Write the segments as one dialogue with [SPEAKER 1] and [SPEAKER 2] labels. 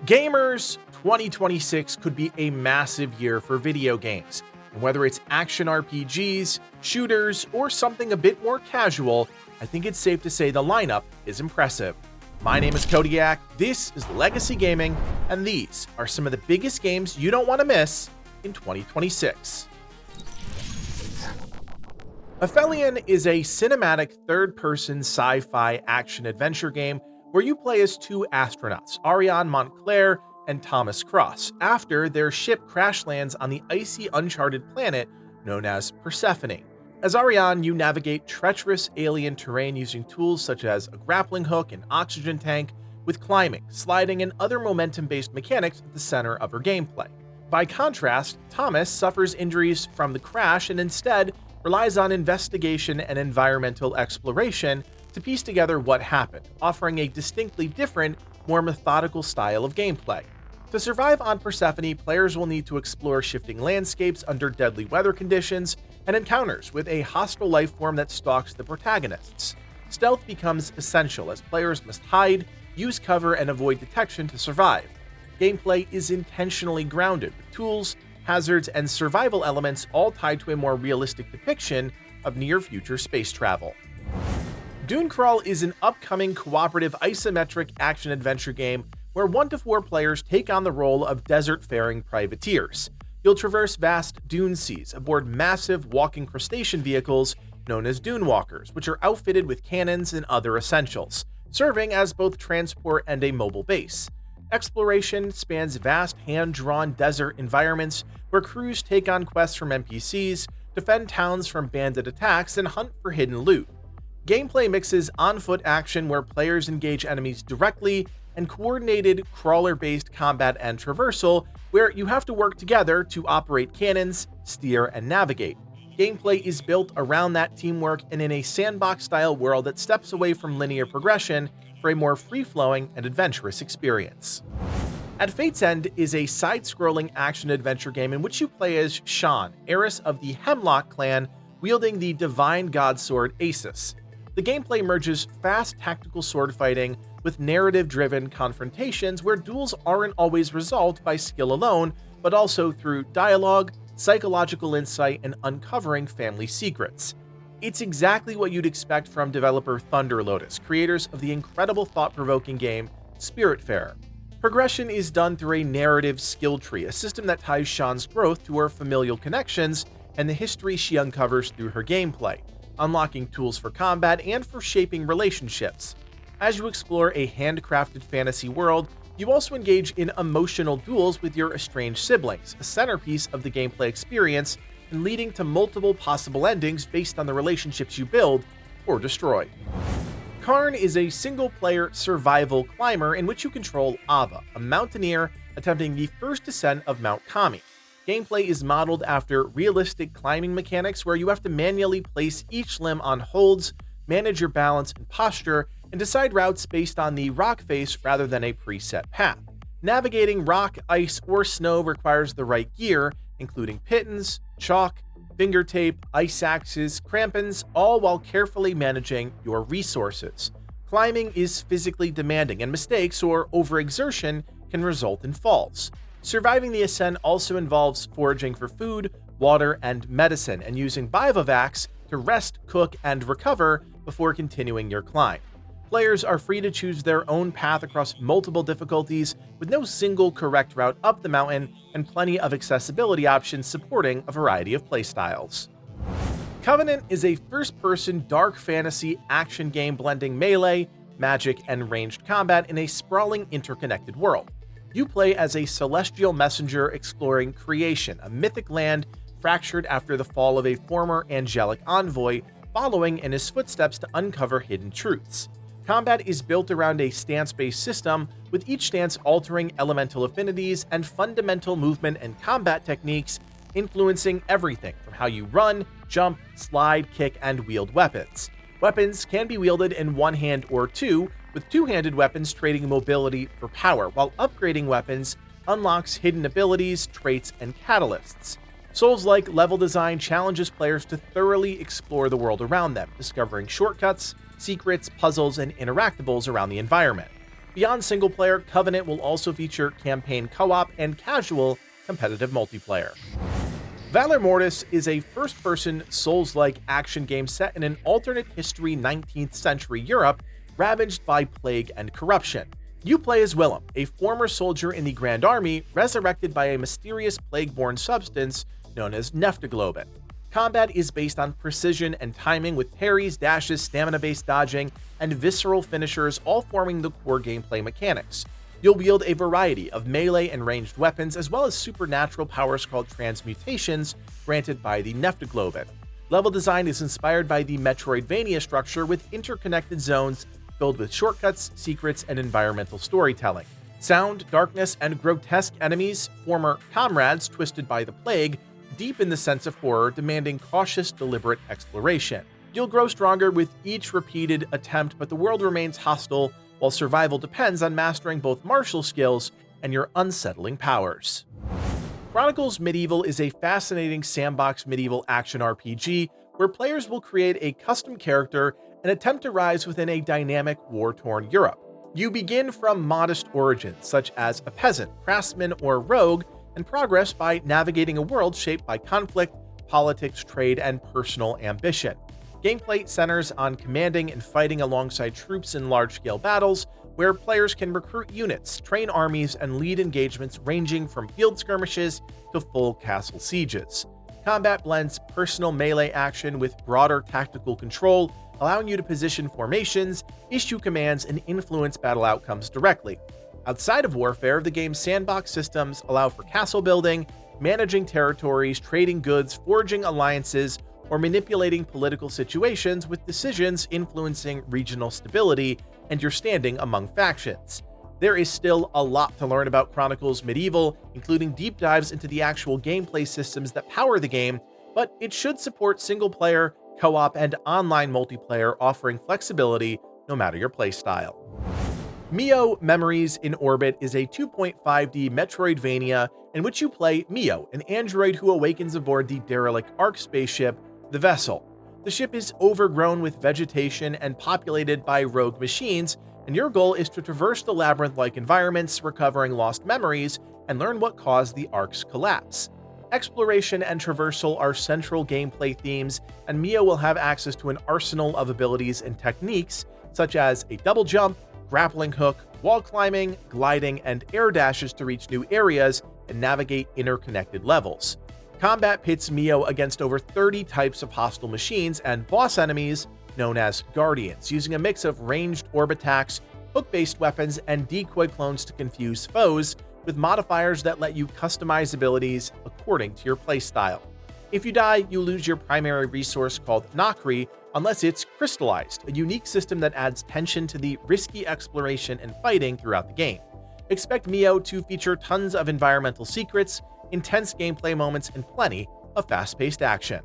[SPEAKER 1] Gamers, 2026 could be a massive year for video games. And whether it's action RPGs, shooters, or something a bit more casual, I think it's safe to say the lineup is impressive. My name is Kodiak, this is Legacy Gaming, and these are some of the biggest games you don't want to miss in 2026. Aphelion is a cinematic third-person sci-fi action-adventure game where you play as two astronauts, Ariane Montclair and Thomas Cross, after their ship crash lands on the icy, uncharted planet known as Persephone. As Ariane, you navigate treacherous alien terrain using tools such as a grappling hook and oxygen tank, with climbing, sliding, and other momentum-based mechanics at the center of her gameplay. By contrast, Thomas suffers injuries from the crash and instead relies on investigation and environmental exploration to piece together what happened, offering a distinctly different, more methodical style of gameplay. To survive on Persephone, players will need to explore shifting landscapes under deadly weather conditions and encounters with a hostile life form that stalks the protagonists. Stealth becomes essential as players must hide, use cover, and avoid detection to survive. Gameplay is intentionally grounded with tools, hazards, and survival elements all tied to a more realistic depiction of near-future space travel. DuneCrawl is an upcoming cooperative isometric action-adventure game where 1 to 4 players take on the role of desert-faring privateers. You'll traverse vast dune seas aboard massive walking crustacean vehicles known as DuneWalkers, which are outfitted with cannons and other essentials, serving as both transport and a mobile base. Exploration spans vast hand-drawn desert environments where crews take on quests from NPCs, defend towns from bandit attacks, and hunt for hidden loot. Gameplay mixes on-foot action where players engage enemies directly, and coordinated crawler-based combat and traversal where you have to work together to operate cannons, steer, and navigate. Gameplay is built around that teamwork and in a sandbox-style world that steps away from linear progression for a more free-flowing and adventurous experience. At Fate's End is a side-scrolling action-adventure game in which you play as Shan, heiress of the Hemlock clan, wielding the divine god sword Asis. The gameplay merges fast tactical sword fighting with narrative-driven confrontations where duels aren't always resolved by skill alone, but also through dialogue, psychological insight, and uncovering family secrets. It's exactly what you'd expect from developer Thunder Lotus, creators of the incredible thought-provoking game Spiritfarer. Progression is done through a narrative skill tree, a system that ties Shan's growth to her familial connections and the history she uncovers through her gameplay, unlocking tools for combat and for shaping relationships. As you explore a handcrafted fantasy world, you also engage in emotional duels with your estranged siblings, a centerpiece of the gameplay experience and leading to multiple possible endings based on the relationships you build or destroy. Cairn is a single-player survival climber in which you control Ava, a mountaineer attempting the first descent of Mount Kami. Gameplay is modeled after realistic climbing mechanics where you have to manually place each limb on holds, manage your balance and posture, and decide routes based on the rock face rather than a preset path. Navigating rock, ice, or snow requires the right gear, including pitons, chalk, finger tape, ice axes, crampons, all while carefully managing your resources. Climbing is physically demanding, and mistakes or overexertion can result in falls. Surviving the ascent also involves foraging for food, water, and medicine, and using bivouacs to rest, cook, and recover before continuing your climb. Players are free to choose their own path across multiple difficulties, with no single correct route up the mountain and plenty of accessibility options supporting a variety of playstyles. Covenant is a first-person dark fantasy action game blending melee, magic, and ranged combat in a sprawling, interconnected world. You play as a celestial messenger exploring creation, a mythic land fractured after the fall of a former angelic envoy, following in his footsteps to uncover hidden truths. Combat is built around a stance-based system, with each stance altering elemental affinities and fundamental movement and combat techniques influencing everything from how you run, jump, slide, kick, and wield weapons. Weapons can be wielded in one hand or two, with two-handed weapons trading mobility for power, while upgrading weapons unlocks hidden abilities, traits, and catalysts. Souls-like level design challenges players to thoroughly explore the world around them, discovering shortcuts, secrets, puzzles, and interactables around the environment. Beyond single-player, Covenant will also feature campaign co-op and casual competitive multiplayer. Valor Mortis is a first-person Souls-like action game set in an alternate history 19th century Europe ravaged by plague and corruption. You play as Willem, a former soldier in the Grand Army resurrected by a mysterious plague-borne substance known as Neftoglobin. Combat is based on precision and timing with parries, dashes, stamina-based dodging, and visceral finishers all forming the core gameplay mechanics. You'll wield a variety of melee and ranged weapons as well as supernatural powers called transmutations granted by the Neftoglobin. Level design is inspired by the Metroidvania structure with interconnected zones filled with shortcuts, secrets, and environmental storytelling. Sound, darkness, and grotesque enemies, former comrades twisted by the plague, deepen the sense of horror, demanding cautious, deliberate exploration. You'll grow stronger with each repeated attempt, but the world remains hostile, while survival depends on mastering both martial skills and your unsettling powers. Chronicles Medieval is a fascinating sandbox medieval action RPG where players will create a custom character and attempt to rise within a dynamic, war-torn Europe. You begin from modest origins, such as a peasant, craftsman, or rogue, and progress by navigating a world shaped by conflict, politics, trade, and personal ambition. Gameplay centers on commanding and fighting alongside troops in large-scale battles, where players can recruit units, train armies, and lead engagements ranging from field skirmishes to full castle sieges. Combat blends personal melee action with broader tactical control, allowing you to position formations, issue commands, and influence battle outcomes directly. Outside of warfare, the game's sandbox systems allow for castle building, managing territories, trading goods, forging alliances, or manipulating political situations with decisions influencing regional stability and your standing among factions. There is still a lot to learn about Chronicles Medieval, including deep dives into the actual gameplay systems that power the game, but it should support single-player, co-op, and online multiplayer, offering flexibility no matter your playstyle. Nioh Memories in Orbit is a 2.5D Metroidvania in which you play Nioh, an android who awakens aboard the derelict Ark spaceship, the Vessel. The ship is overgrown with vegetation and populated by rogue machines, and your goal is to traverse the labyrinth-like environments, recovering lost memories, and learn what caused the Ark's collapse. Exploration and traversal are central gameplay themes, and Nioh will have access to an arsenal of abilities and techniques, such as a double jump, grappling hook, wall climbing, gliding, and air dashes to reach new areas and navigate interconnected levels. Combat pits Nioh against over 30 types of hostile machines and boss enemies known as Guardians, using a mix of ranged orb attacks, hook-based weapons, and decoy clones to confuse foes, with modifiers that let you customize abilities according to your playstyle. If you die, you lose your primary resource called Nakri, unless it's crystallized, a unique system that adds tension to the risky exploration and fighting throughout the game. Expect Nioh to feature tons of environmental secrets, intense gameplay moments, and plenty of fast-paced action.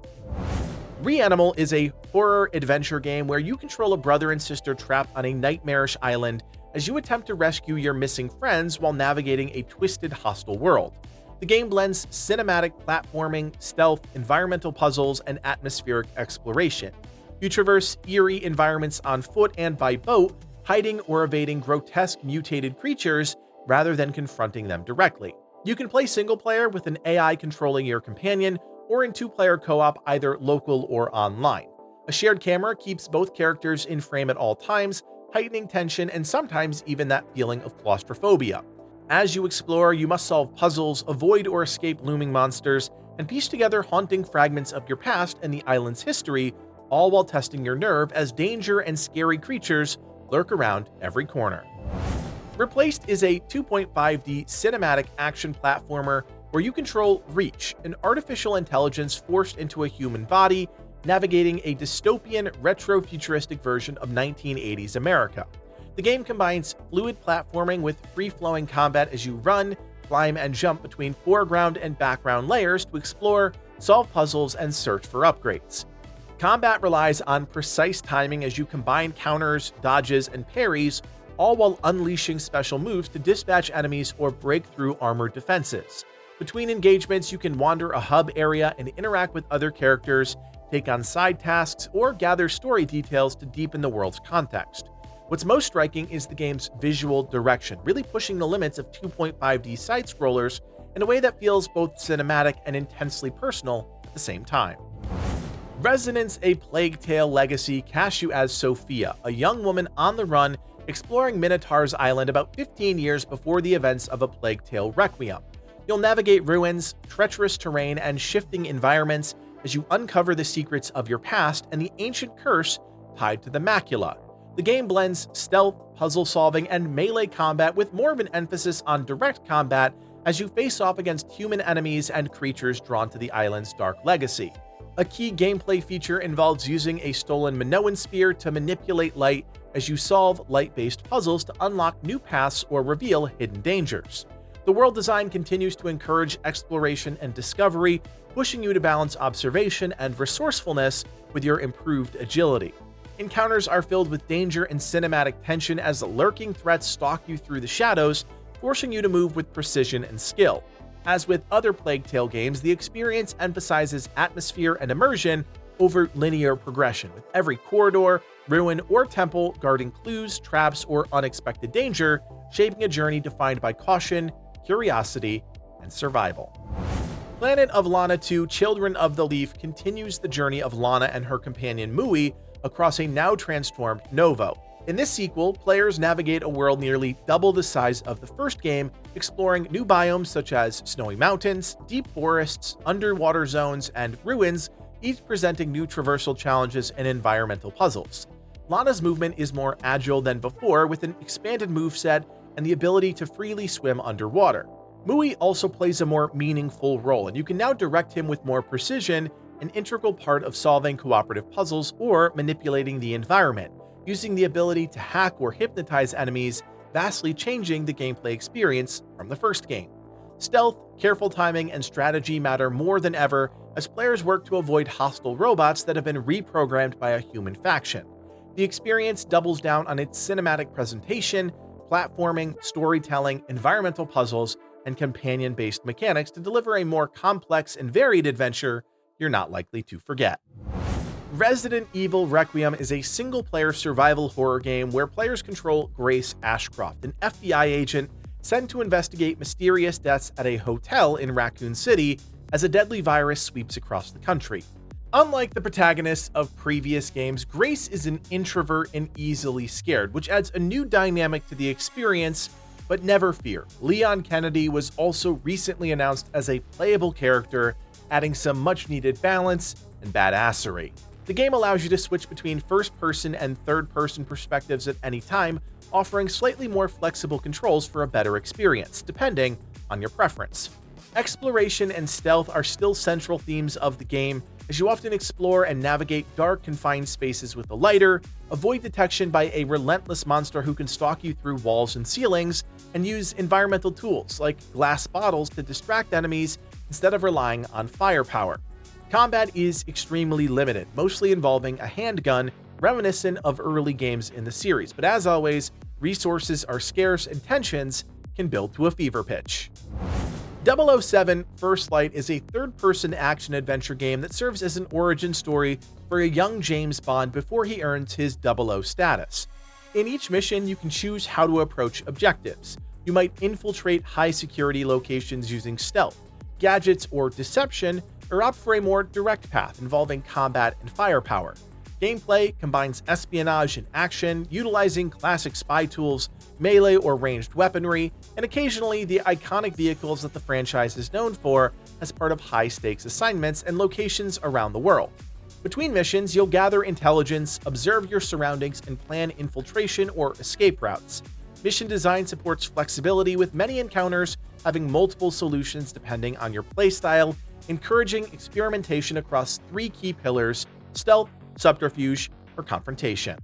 [SPEAKER 1] REANIMAL is a horror adventure game where you control a brother and sister trapped on a nightmarish island as you attempt to rescue your missing friends while navigating a twisted, hostile world. The game blends cinematic platforming, stealth, environmental puzzles, and atmospheric exploration. You traverse eerie environments on foot and by boat, hiding or evading grotesque mutated creatures rather than confronting them directly. You can play single-player with an AI controlling your companion, or in two-player co-op, either local or online. A shared camera keeps both characters in frame at all times, heightening tension and sometimes even that feeling of claustrophobia. As you explore, you must solve puzzles, avoid or escape looming monsters, and piece together haunting fragments of your past and the island's history, all while testing your nerve as danger and scary creatures lurk around every corner. Replaced is a 2.5D cinematic action platformer where you control Reach, an artificial intelligence forced into a human body, navigating a dystopian, retro-futuristic version of 1980s America. The game combines fluid platforming with free-flowing combat as you run, climb, and jump between foreground and background layers to explore, solve puzzles, and search for upgrades. Combat relies on precise timing as you combine counters, dodges, and parries, all while unleashing special moves to dispatch enemies or break through armored defenses. Between engagements, you can wander a hub area and interact with other characters, take on side tasks, or gather story details to deepen the world's context. What's most striking is the game's visual direction, really pushing the limits of 2.5D side-scrollers in a way that feels both cinematic and intensely personal at the same time. Resonance: A Plague Tale Legacy casts you as Sophia, a young woman on the run exploring Minotaur's Island about 15 years before the events of A Plague Tale Requiem. You'll navigate ruins, treacherous terrain, and shifting environments as you uncover the secrets of your past and the ancient curse tied to the macula. The game blends stealth, puzzle solving, and melee combat with more of an emphasis on direct combat as you face off against human enemies and creatures drawn to the island's dark legacy. A key gameplay feature involves using a stolen Minoan spear to manipulate light as you solve light-based puzzles to unlock new paths or reveal hidden dangers. The world design continues to encourage exploration and discovery, pushing you to balance observation and resourcefulness with your improved agility. Encounters are filled with danger and cinematic tension as lurking threats stalk you through the shadows, forcing you to move with precision and skill. As with other Plague Tale games, the experience emphasizes atmosphere and immersion over linear progression, with every corridor, ruin, or temple guarding clues, traps, or unexpected danger, shaping a journey defined by caution, curiosity, and survival. Planet of Lana 2: Children of the Leaf continues the journey of Lana and her companion Mui across a now-transformed Novo. In this sequel, players navigate a world nearly double the size of the first game, exploring new biomes such as snowy mountains, deep forests, underwater zones, and ruins, each presenting new traversal challenges and environmental puzzles. Lana's movement is more agile than before, with an expanded moveset and the ability to freely swim underwater. Mui also plays a more meaningful role, and you can now direct him with more precision, an integral part of solving cooperative puzzles or manipulating the environment, using the ability to hack or hypnotize enemies, vastly changing the gameplay experience from the first game. Stealth, careful timing, and strategy matter more than ever as players work to avoid hostile robots that have been reprogrammed by a human faction. The experience doubles down on its cinematic presentation, platforming, storytelling, environmental puzzles, and companion-based mechanics to deliver a more complex and varied adventure you're not likely to forget. Resident Evil Requiem is a single-player survival horror game where players control Grace Ashcroft, an FBI agent sent to investigate mysterious deaths at a hotel in Raccoon City as a deadly virus sweeps across the country. Unlike the protagonists of previous games, Grace is an introvert and easily scared, which adds a new dynamic to the experience. But never fear, Leon Kennedy was also recently announced as a playable character, adding some much-needed balance and badassery. The game allows you to switch between first-person and third-person perspectives at any time, offering slightly more flexible controls for a better experience, depending on your preference. Exploration and stealth are still central themes of the game, as you often explore and navigate dark, confined spaces with a lighter, avoid detection by a relentless monster who can stalk you through walls and ceilings, and use environmental tools like glass bottles to distract enemies instead of relying on firepower. Combat is extremely limited, mostly involving a handgun reminiscent of early games in the series, but as always, resources are scarce and tensions can build to a fever pitch. 007 First Light is a third-person action-adventure game that serves as an origin story for a young James Bond before he earns his 00 status. In each mission, you can choose how to approach objectives. You might infiltrate high-security locations using stealth, gadgets, or deception, or opt for a more direct path involving combat and firepower. Gameplay combines espionage and action, utilizing classic spy tools, melee or ranged weaponry, and occasionally the iconic vehicles that the franchise is known for as part of high-stakes assignments and locations around the world. Between missions, you'll gather intelligence, observe your surroundings, and plan infiltration or escape routes. Mission design supports flexibility, with many encounters having multiple solutions depending on your playstyle, encouraging experimentation across three key pillars: stealth, subterfuge, or confrontation.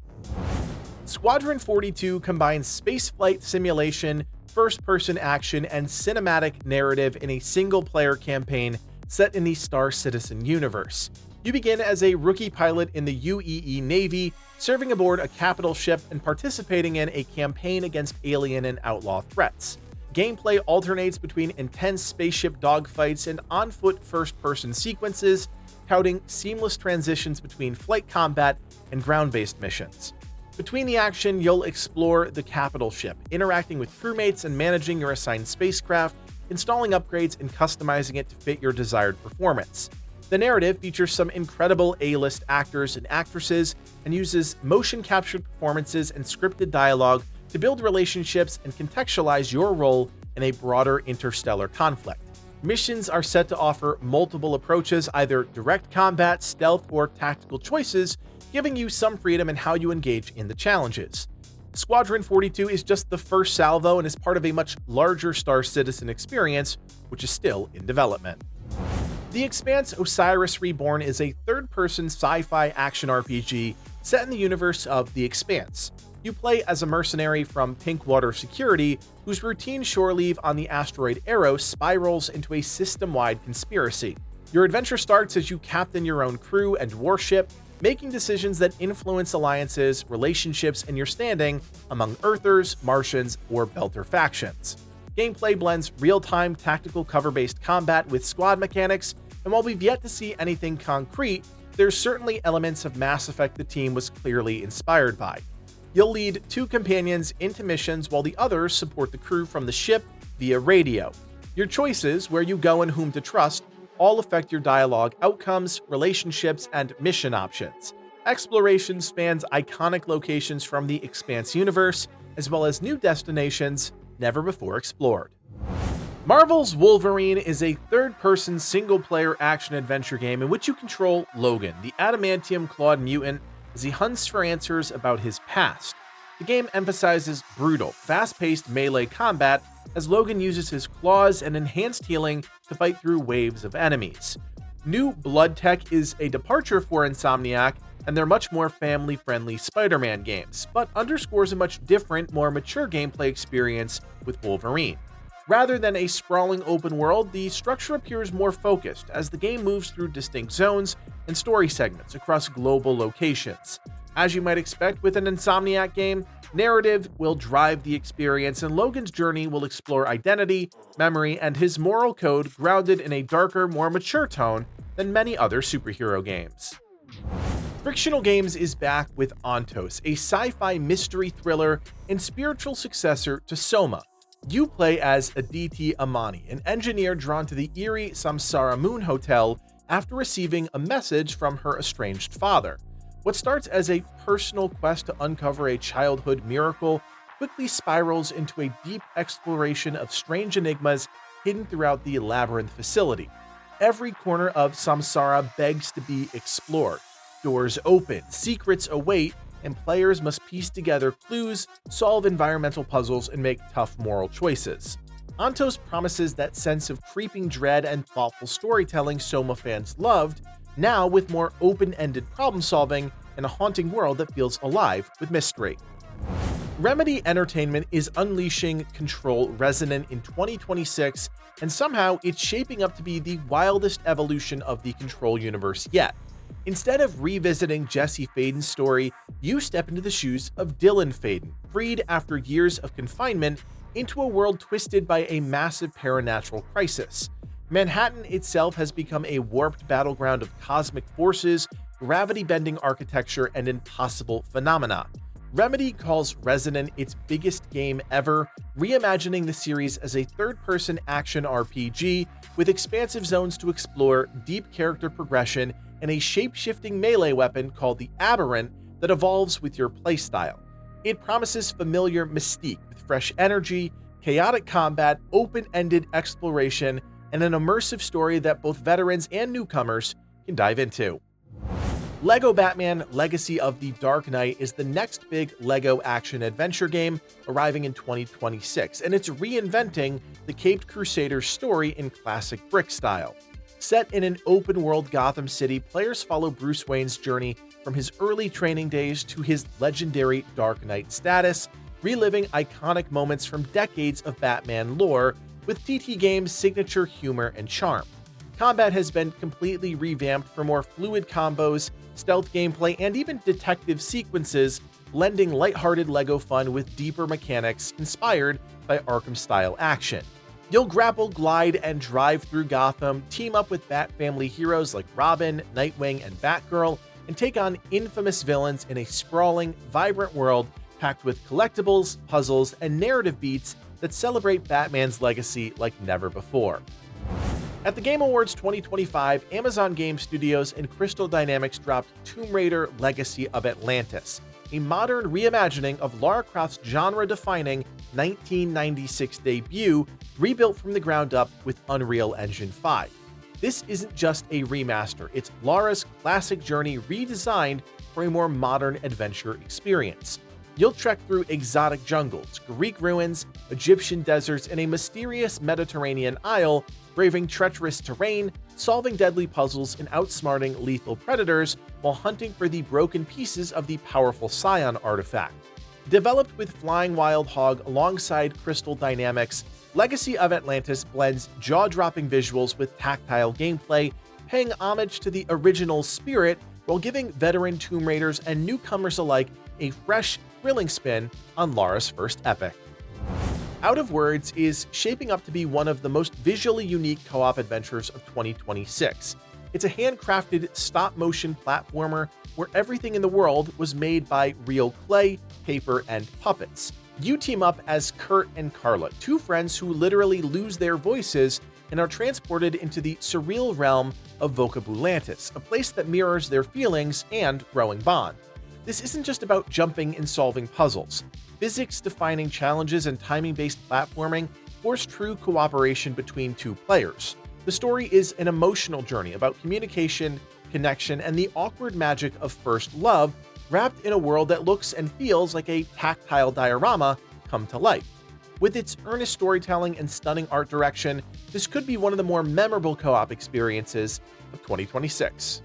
[SPEAKER 1] Squadron 42 combines spaceflight simulation, first-person action, and cinematic narrative in a single-player campaign set in the Star Citizen universe. You begin as a rookie pilot in the UEE Navy, serving aboard a capital ship and participating in a campaign against alien and outlaw threats. Gameplay alternates between intense spaceship dogfights and on-foot first-person sequences, touting seamless transitions between flight combat and ground-based missions. Between the action, you'll explore the capital ship, interacting with crewmates and managing your assigned spacecraft, installing upgrades and customizing it to fit your desired performance. The narrative features some incredible A-list actors and actresses and uses motion-captured performances and scripted dialogue to build relationships and contextualize your role in a broader interstellar conflict. Missions are set to offer multiple approaches, either direct combat, stealth, or tactical choices, giving you some freedom in how you engage in the challenges. Squadron 42 is just the first salvo and is part of a much larger Star Citizen experience, which is still in development. The Expanse Osiris Reborn is a third-person sci-fi action RPG set in the universe of The Expanse. You play as a mercenary from Pinkwater Security, whose routine shore leave on the asteroid Eros spirals into a system-wide conspiracy. Your adventure starts as you captain your own crew and warship, making decisions that influence alliances, relationships, and your standing among Earthers, Martians, or Belter factions. Gameplay blends real-time tactical cover-based combat with squad mechanics, and while we've yet to see anything concrete, there's certainly elements of Mass Effect the team was clearly inspired by. You'll lead two companions into missions while the others support the crew from the ship via radio. Your choices, where you go and whom to trust, all affect your dialogue outcomes, relationships, and mission options. Exploration spans iconic locations from the Expanse universe, as well as new destinations never before explored. Marvel's Wolverine is a third-person single-player action-adventure game in which you control Logan, the adamantium-clawed mutant, as he hunts for answers about his past. The game emphasizes brutal, fast-paced melee combat as Logan uses his claws and enhanced healing to fight through waves of enemies. New blood tech is a departure for Insomniac and their much more family-friendly Spider-Man games, but underscores a much different, more mature gameplay experience with Wolverine. Rather than a sprawling open world, the structure appears more focused as the game moves through distinct zones and story segments across global locations. As you might expect with an Insomniac game, narrative will drive the experience, and Logan's journey will explore identity, memory, and his moral code grounded in a darker, more mature tone than many other superhero games. Frictional Games is back with Ontos, a sci-fi mystery thriller and spiritual successor to Soma. You play as Aditi Amani, an engineer drawn to the eerie Samsara Moon Hotel after receiving a message from her estranged father. What starts as a personal quest to uncover a childhood miracle quickly spirals into a deep exploration of strange enigmas hidden throughout the labyrinth facility. Every corner of Samsara begs to be explored. Doors open, secrets await, and players must piece together clues, solve environmental puzzles, and make tough moral choices. Ontos promises that sense of creeping dread and thoughtful storytelling Soma fans loved, now with more open-ended problem-solving and a haunting world that feels alive with mystery. Remedy Entertainment is unleashing Control Resonant in 2026, and somehow it's shaping up to be the wildest evolution of the Control universe yet. Instead of revisiting Jesse Faden's story, you step into the shoes of Dylan Faden, freed after years of confinement into a world twisted by a massive paranatural crisis. Manhattan itself has become a warped battleground of cosmic forces, gravity-bending architecture, and impossible phenomena. Remedy calls Resonant its biggest game ever, reimagining the series as a third-person action RPG with expansive zones to explore, deep character progression, and a shape-shifting melee weapon called the Aberrant that evolves with your playstyle. It promises familiar mystique with fresh energy, chaotic combat, open-ended exploration, and an immersive story that both veterans and newcomers can dive into. LEGO Batman Legacy of the Dark Knight is the next big LEGO action-adventure game arriving in 2026, and it's reinventing the Caped Crusader story in classic brick style. Set in an open-world Gotham City, players follow Bruce Wayne's journey from his early training days to his legendary Dark Knight status, reliving iconic moments from decades of Batman lore with TT Games' signature humor and charm. Combat has been completely revamped for more fluid combos, stealth gameplay, and even detective sequences, blending lighthearted LEGO fun with deeper mechanics inspired by Arkham-style action. You'll grapple, glide, and drive through Gotham, team up with Bat family heroes like Robin, Nightwing, and Batgirl, and take on infamous villains in a sprawling, vibrant world packed with collectibles, puzzles, and narrative beats that celebrate Batman's legacy like never before. At the Game Awards 2025, Amazon Game Studios and Crystal Dynamics dropped Tomb Raider: Legacy of Atlantis, a modern reimagining of Lara Croft's genre-defining 1996 debut, rebuilt from the ground up with Unreal Engine 5. This isn't just a remaster, it's Lara's classic journey redesigned for a more modern adventure experience. You'll trek through exotic jungles, Greek ruins, Egyptian deserts, and a mysterious Mediterranean isle, braving treacherous terrain, solving deadly puzzles, and outsmarting lethal predators while hunting for the broken pieces of the powerful Scion artifact. Developed with Flying Wild Hog alongside Crystal Dynamics, Legacy of Atlantis blends jaw-dropping visuals with tactile gameplay, paying homage to the original spirit while giving veteran Tomb Raiders and newcomers alike a fresh, thrilling spin on Lara's first epic. Out of Words is shaping up to be one of the most visually unique co-op adventures of 2026. It's a handcrafted stop-motion platformer where everything in the world was made by real clay, paper, and puppets. You team up as Kurt and Carla, two friends who literally lose their voices and are transported into the surreal realm of Vocabulantis, a place that mirrors their feelings and growing bond. This isn't just about jumping and solving puzzles. Physics-defining challenges and timing-based platforming force true cooperation between two players. The story is an emotional journey about communication, connection, and the awkward magic of first love, wrapped in a world that looks and feels like a tactile diorama come to life. With its earnest storytelling and stunning art direction, this could be one of the more memorable co-op experiences of 2026.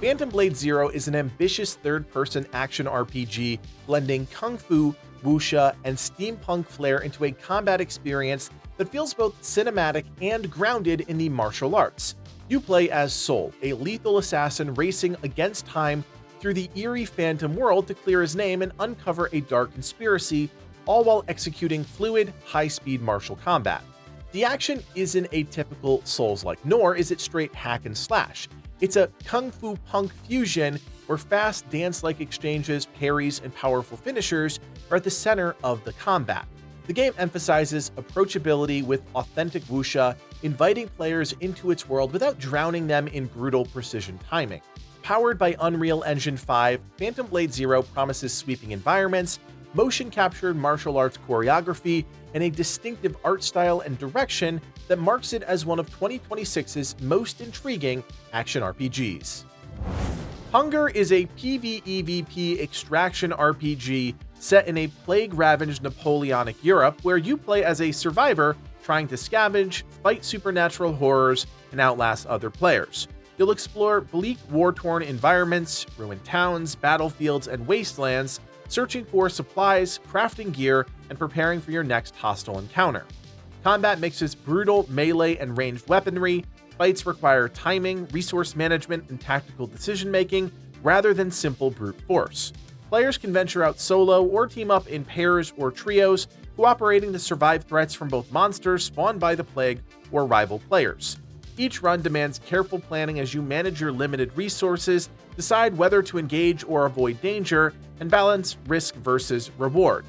[SPEAKER 1] Phantom Blade Zero is an ambitious third-person action RPG blending kung fu, wuxia, and steampunk flair into a combat experience that feels both cinematic and grounded in the martial arts. You play as Soul, a lethal assassin racing against time through the eerie phantom world to clear his name and uncover a dark conspiracy, all while executing fluid, high-speed martial combat. The action isn't a typical Souls-like, nor is it straight hack and slash. It's a kung fu punk fusion where fast dance-like exchanges, parries, and powerful finishers are at the center of the combat. The game emphasizes approachability with authentic wuxia, inviting players into its world without drowning them in brutal precision timing. Powered by Unreal Engine 5, Phantom Blade Zero promises sweeping environments, motion-captured martial arts choreography, and a distinctive art style and direction that marks it as one of 2026's most intriguing action RPGs. Hunger is a PvEvP extraction RPG set in a plague-ravaged Napoleonic Europe where you play as a survivor trying to scavenge, fight supernatural horrors, and outlast other players. You'll explore bleak, war-torn environments, ruined towns, battlefields, and wastelands, searching for supplies, crafting gear, and preparing for your next hostile encounter. Combat mixes brutal melee and ranged weaponry. Fights require timing, resource management, and tactical decision-making rather than simple brute force. Players can venture out solo or team up in pairs or trios, cooperating to survive threats from both monsters spawned by the plague or rival players. Each run demands careful planning as you manage your limited resources, decide whether to engage or avoid danger, and balance risk versus reward.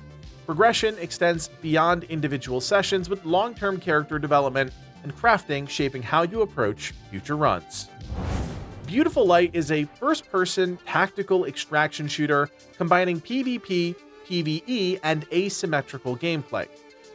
[SPEAKER 1] Progression extends beyond individual sessions, with long-term character development and crafting shaping how you approach future runs. Beautiful Light is a first-person tactical extraction shooter combining PvP, PvE, and asymmetrical gameplay.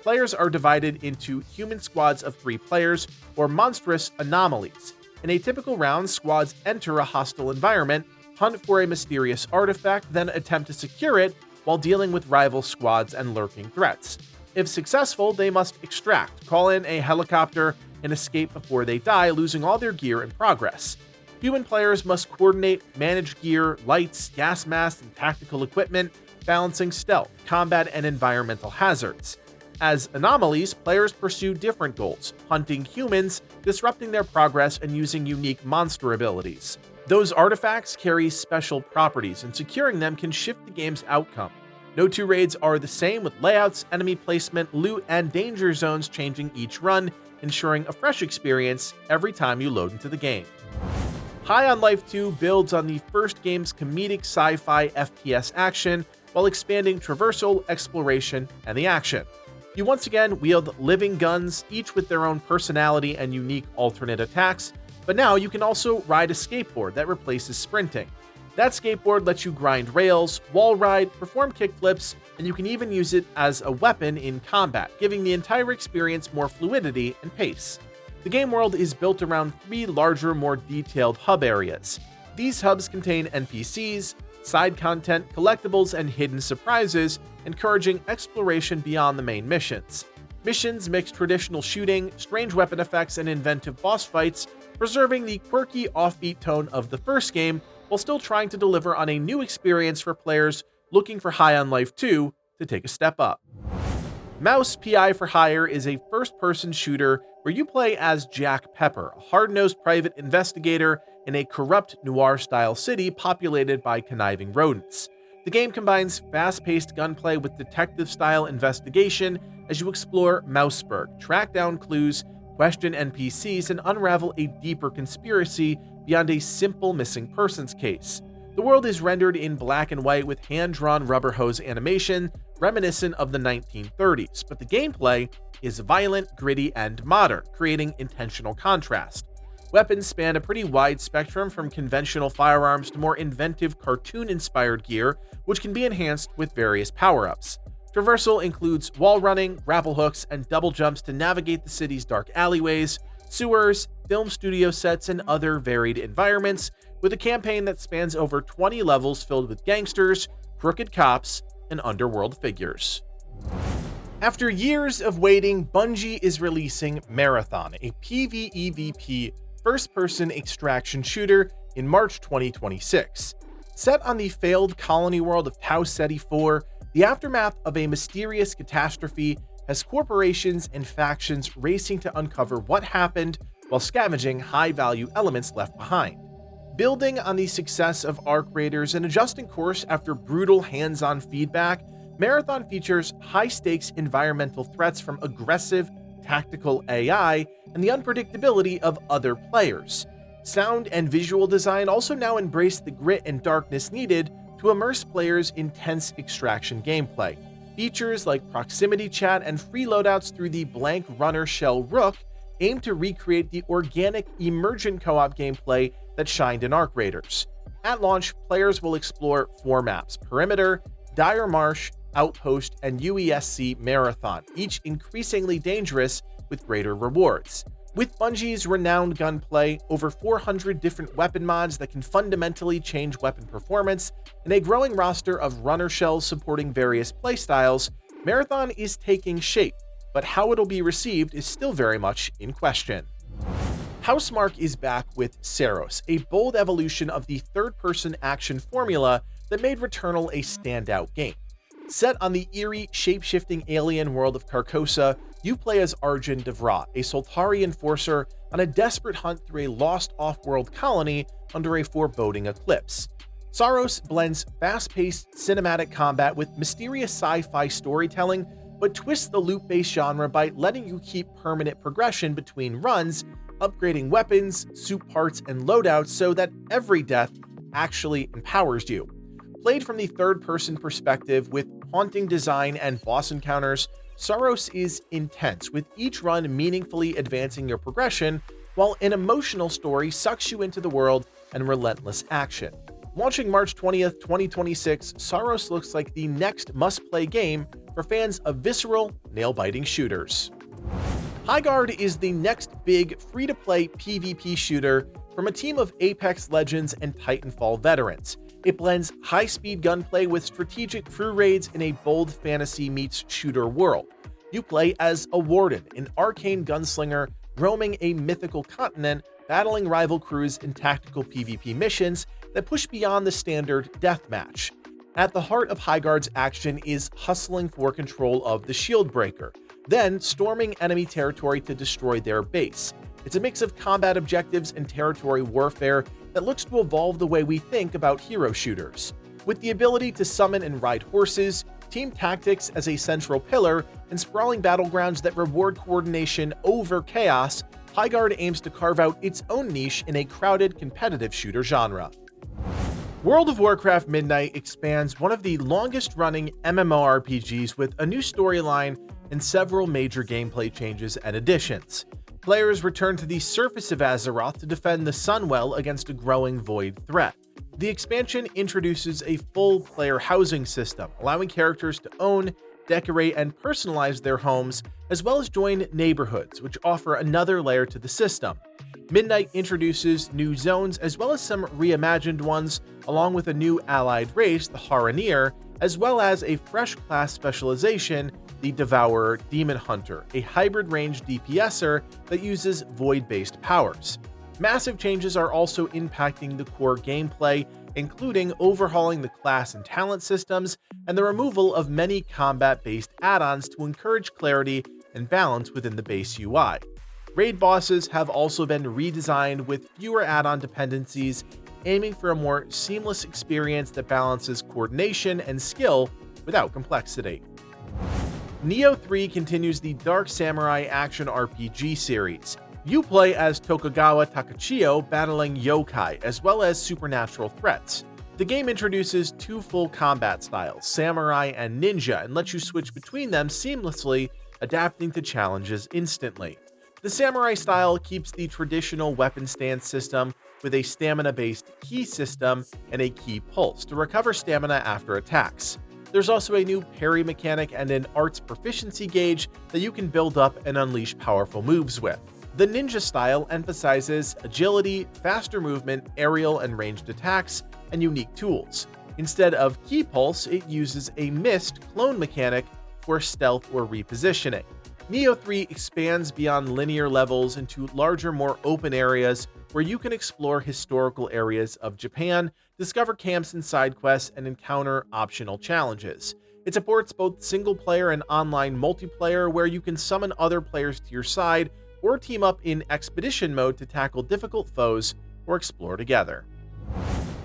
[SPEAKER 1] Players are divided into human squads of 3 players, or monstrous anomalies. In a typical round, squads enter a hostile environment, hunt for a mysterious artifact, then attempt to secure it while dealing with rival squads and lurking threats. If successful, they must extract, call in a helicopter, and escape before they die, losing all their gear in progress. Human players must coordinate, manage gear, lights, gas masks, and tactical equipment, balancing stealth, combat, and environmental hazards. As anomalies, players pursue different goals, hunting humans, disrupting their progress, and using unique monster abilities. Those artifacts carry special properties, and securing them can shift the game's outcome. No two raids are the same, with layouts, enemy placement, loot, and danger zones changing each run, ensuring a fresh experience every time you load into the game. High on Life 2 builds on the first game's comedic sci-fi FPS action while expanding traversal, exploration, and the action. You once again wield living guns, each with their own personality and unique alternate attacks, but now you can also ride a skateboard that replaces sprinting. That skateboard lets you grind rails, wall ride, perform kickflips, and you can even use it as a weapon in combat, giving the entire experience more fluidity and pace. The game world is built around 3 larger, more detailed hub areas. These hubs contain NPCs, side content, collectibles, and hidden surprises, encouraging exploration beyond the main missions. Missions mix traditional shooting, strange weapon effects, and inventive boss fights, preserving the quirky, offbeat tone of the first game, while still trying to deliver on a new experience for players looking for High on Life 2 to take a step up. Mouse PI for Hire is a first-person shooter where you play as Jack Pepper, a hard-nosed private investigator in a corrupt noir-style city populated by conniving rodents. The game combines fast-paced gunplay with detective-style investigation as you explore Mouseburg, track down clues, question NPCs, and unravel a deeper conspiracy beyond a simple missing persons case. The world is rendered in black and white with hand-drawn rubber hose animation reminiscent of the 1930s, but the gameplay is violent, gritty, and modern, creating intentional contrast. Weapons span a pretty wide spectrum from conventional firearms to more inventive cartoon-inspired gear, which can be enhanced with various power-ups. Traversal includes wall running, grapple hooks, and double jumps to navigate the city's dark alleyways, sewers, film studio sets, and other varied environments, with a campaign that spans over 20 levels filled with gangsters, crooked cops, and underworld figures. After years of waiting, Bungie is releasing Marathon, a PvEvP first-person extraction shooter in March 2026. Set on the failed colony world of Tau Ceti 4, the aftermath of a mysterious catastrophe has corporations and factions racing to uncover what happened while scavenging high-value elements left behind. Building on the success of Arc Raiders and adjusting course after brutal hands-on feedback, Marathon features high-stakes environmental threats from aggressive, tactical AI and the unpredictability of other players. Sound and visual design also now embrace the grit and darkness needed to immerse players in tense extraction gameplay. Features like proximity chat and free loadouts through the blank runner shell Rook aim to recreate the organic, emergent co-op gameplay that shined in Arc Raiders. At launch, players will explore 4 maps: Perimeter, Dire Marsh, Outpost, and UESC Marathon, each increasingly dangerous with greater rewards. With Bungie's renowned gunplay, over 400 different weapon mods that can fundamentally change weapon performance, and a growing roster of runner shells supporting various playstyles, Marathon is taking shape, but how it'll be received is still very much in question. Housemarque is back with Saros, a bold evolution of the third-person action formula that made Returnal a standout game. Set on the eerie, shape-shifting alien world of Carcosa, you play as Arjun Devrat, a Soltari enforcer on a desperate hunt through a lost off-world colony under a foreboding eclipse. Saros blends fast-paced cinematic combat with mysterious sci-fi storytelling, but twists the loot-based genre by letting you keep permanent progression between runs, upgrading weapons, suit parts, and loadouts so that every death actually empowers you. Played from the third-person perspective with haunting design and boss encounters, Saros is intense, with each run meaningfully advancing your progression, while an emotional story sucks you into the world and relentless action. Launching March 20th, 2026, Saros looks like the next must-play game for fans of visceral, nail-biting shooters. Highguard is the next big free-to-play PvP shooter from a team of Apex Legends and Titanfall veterans. It blends high-speed gunplay with strategic crew raids in a bold fantasy meets shooter world. You play as a Warden, an arcane gunslinger roaming a mythical continent, battling rival crews in tactical PvP missions that push beyond the standard deathmatch. At the heart of Highguard's action is hustling for control of the Shieldbreaker, then storming enemy territory to destroy their base. It's a mix of combat objectives and territory warfare that looks to evolve the way we think about hero shooters. With the ability to summon and ride horses, team tactics as a central pillar, and sprawling battlegrounds that reward coordination over chaos, Highguard aims to carve out its own niche in a crowded competitive shooter genre. World of Warcraft Midnight expands one of the longest-running MMORPGs with a new storyline and several major gameplay changes and additions. Players return to the surface of Azeroth to defend the Sunwell against a growing Void threat. The expansion introduces a full player housing system, allowing characters to own, decorate, and personalize their homes, as well as join neighborhoods, which offer another layer to the system. Midnight introduces new zones as well as some reimagined ones, along with a new allied race, the Haranir, as well as a fresh class specialization, the Devourer Demon Hunter, a hybrid range DPSer that uses void-based powers. Massive changes are also impacting the core gameplay, including overhauling the class and talent systems and the removal of many combat-based add-ons to encourage clarity and balance within the base UI. Raid bosses have also been redesigned with fewer add-on dependencies, aiming for a more seamless experience that balances coordination and skill without complexity. Nioh 3 continues the Dark Samurai action RPG series. You play as Tokugawa Takachiyo battling yokai as well as supernatural threats. The game introduces two full combat styles, Samurai and Ninja, and lets you switch between them seamlessly, adapting to challenges instantly. The Samurai style keeps the traditional weapon stance system with a stamina-based key system and a key pulse to recover stamina after attacks. There's also a new parry mechanic and an arts proficiency gauge that you can build up and unleash powerful moves with. The Ninja style emphasizes agility, faster movement, aerial and ranged attacks, and unique tools. Instead of key pulse, it uses a mist clone mechanic for stealth or repositioning. Nioh 3 expands beyond linear levels into larger, more open areas where you can explore historical areas of Japan, discover camps and side quests, and encounter optional challenges. It supports both single-player and online multiplayer, where you can summon other players to your side or team up in expedition mode to tackle difficult foes or explore together.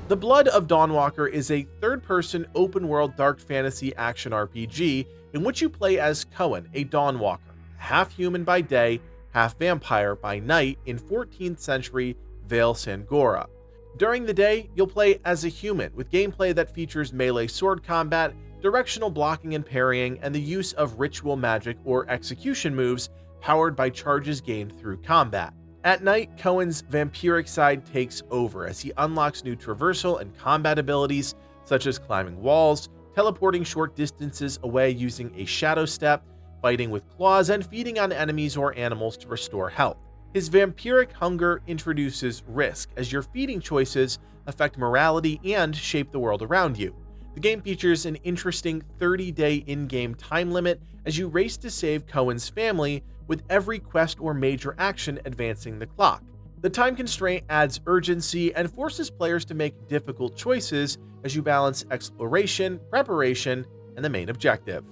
[SPEAKER 1] The Blood of Dawnwalker is a third-person open-world dark fantasy action RPG in which you play as Cohen, a Dawnwalker, half human by day, half vampire by night in 14th century Vale Sangora. During the day, you'll play as a human with gameplay that features melee sword combat, directional blocking and parrying, and the use of ritual magic or execution moves powered by charges gained through combat. At night, Cohen's vampiric side takes over as he unlocks new traversal and combat abilities such as climbing walls, teleporting short distances away using a shadow step, fighting with claws, and feeding on enemies or animals to restore health. His vampiric hunger introduces risk, as your feeding choices affect morality and shape the world around you. The game features an interesting 30-day in-game time limit as you race to save Cohen's family, with every quest or major action advancing the clock. The time constraint adds urgency and forces players to make difficult choices as you balance exploration, preparation, and the main objective.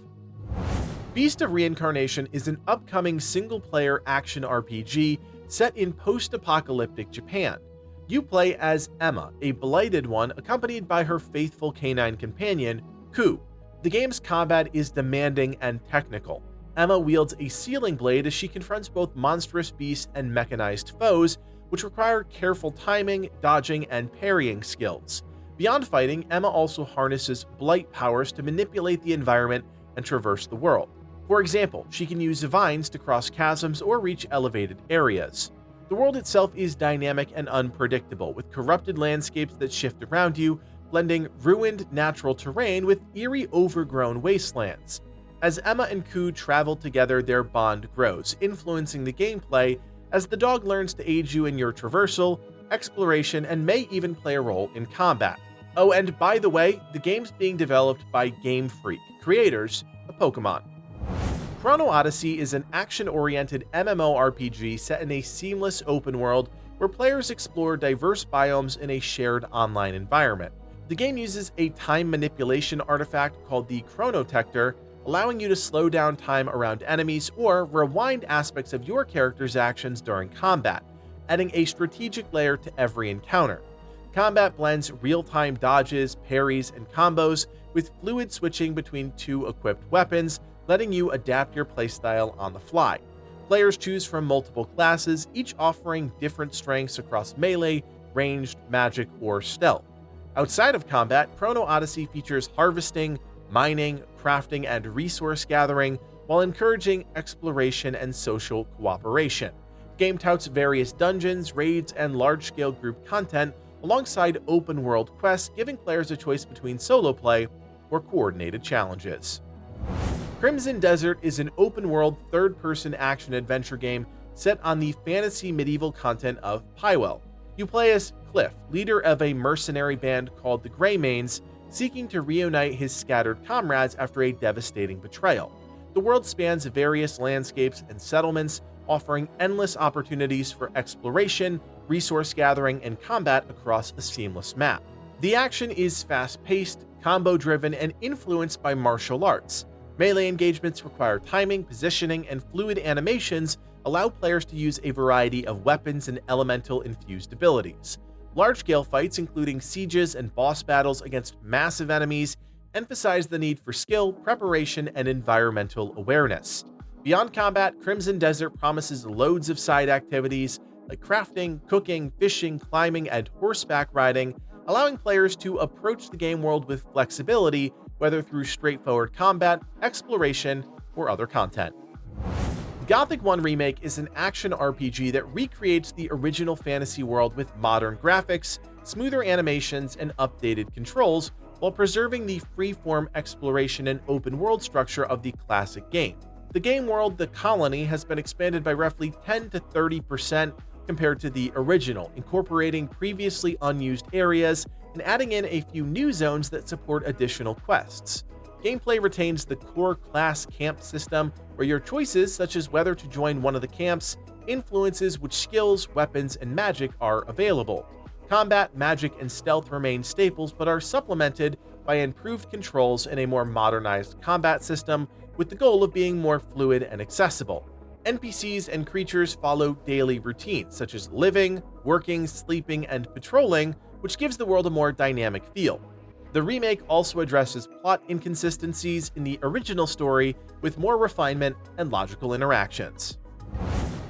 [SPEAKER 1] Beast of Reincarnation is an upcoming single-player action RPG set in post-apocalyptic Japan. You play as Emma, a blighted one accompanied by her faithful canine companion, Ku. The game's combat is demanding and technical. Emma wields a sealing blade as she confronts both monstrous beasts and mechanized foes, which require careful timing, dodging, and parrying skills. Beyond fighting, Emma also harnesses blight powers to manipulate the environment and traverse the world. For example, she can use vines to cross chasms or reach elevated areas. The world itself is dynamic and unpredictable, with corrupted landscapes that shift around you, blending ruined natural terrain with eerie overgrown wastelands. As Emma and Ku travel together, their bond grows, influencing the gameplay as the dog learns to aid you in your traversal, exploration, and may even play a role in combat. Oh, and by the way, the game's being developed by Game Freak, creators of Pokemon. Chrono Odyssey is an action-oriented MMORPG set in a seamless open world where players explore diverse biomes in a shared online environment. The game uses a time manipulation artifact called the Chronotector, allowing you to slow down time around enemies or rewind aspects of your character's actions during combat, adding a strategic layer to every encounter. Combat blends real-time dodges, parries, and combos with fluid switching between two equipped weapons, letting you adapt your playstyle on the fly. Players choose from multiple classes, each offering different strengths across melee, ranged, magic, or stealth. Outside of combat, Chrono Odyssey features harvesting, mining, crafting, and resource gathering, while encouraging exploration and social cooperation. The game touts various dungeons, raids, and large-scale group content alongside open-world quests, giving players a choice between solo play or coordinated challenges. Crimson Desert is an open-world, third-person action-adventure game set on the fantasy medieval content of Pywell. You play as Cliff, leader of a mercenary band called the Greymanes, seeking to reunite his scattered comrades after a devastating betrayal. The world spans various landscapes and settlements, offering endless opportunities for exploration, resource gathering, and combat across a seamless map. The action is fast-paced, combo-driven, and influenced by martial arts. Melee engagements require timing, positioning, and fluid animations allow players to use a variety of weapons and elemental-infused abilities. Large-scale fights, including sieges and boss battles against massive enemies, emphasize the need for skill, preparation, and environmental awareness. Beyond combat, Crimson Desert promises loads of side activities like crafting, cooking, fishing, climbing, and horseback riding, allowing players to approach the game world with flexibility, whether through straightforward combat, exploration, or other content. Gothic 1 Remake is an action RPG that recreates the original fantasy world with modern graphics, smoother animations, and updated controls, while preserving the free-form exploration and open-world structure of the classic game. The game world, the Colony, has been expanded by roughly 10 to 30% compared to the original, incorporating previously unused areas and adding in a few new zones that support additional quests. Gameplay retains the core class camp system, where your choices, such as whether to join one of the camps, influences which skills, weapons, and magic are available. Combat, magic, and stealth remain staples, but are supplemented by improved controls and a more modernized combat system, with the goal of being more fluid and accessible. NPCs and creatures follow daily routines, such as living, working, sleeping, and patrolling, which gives the world a more dynamic feel. The remake also addresses plot inconsistencies in the original story with more refinement and logical interactions.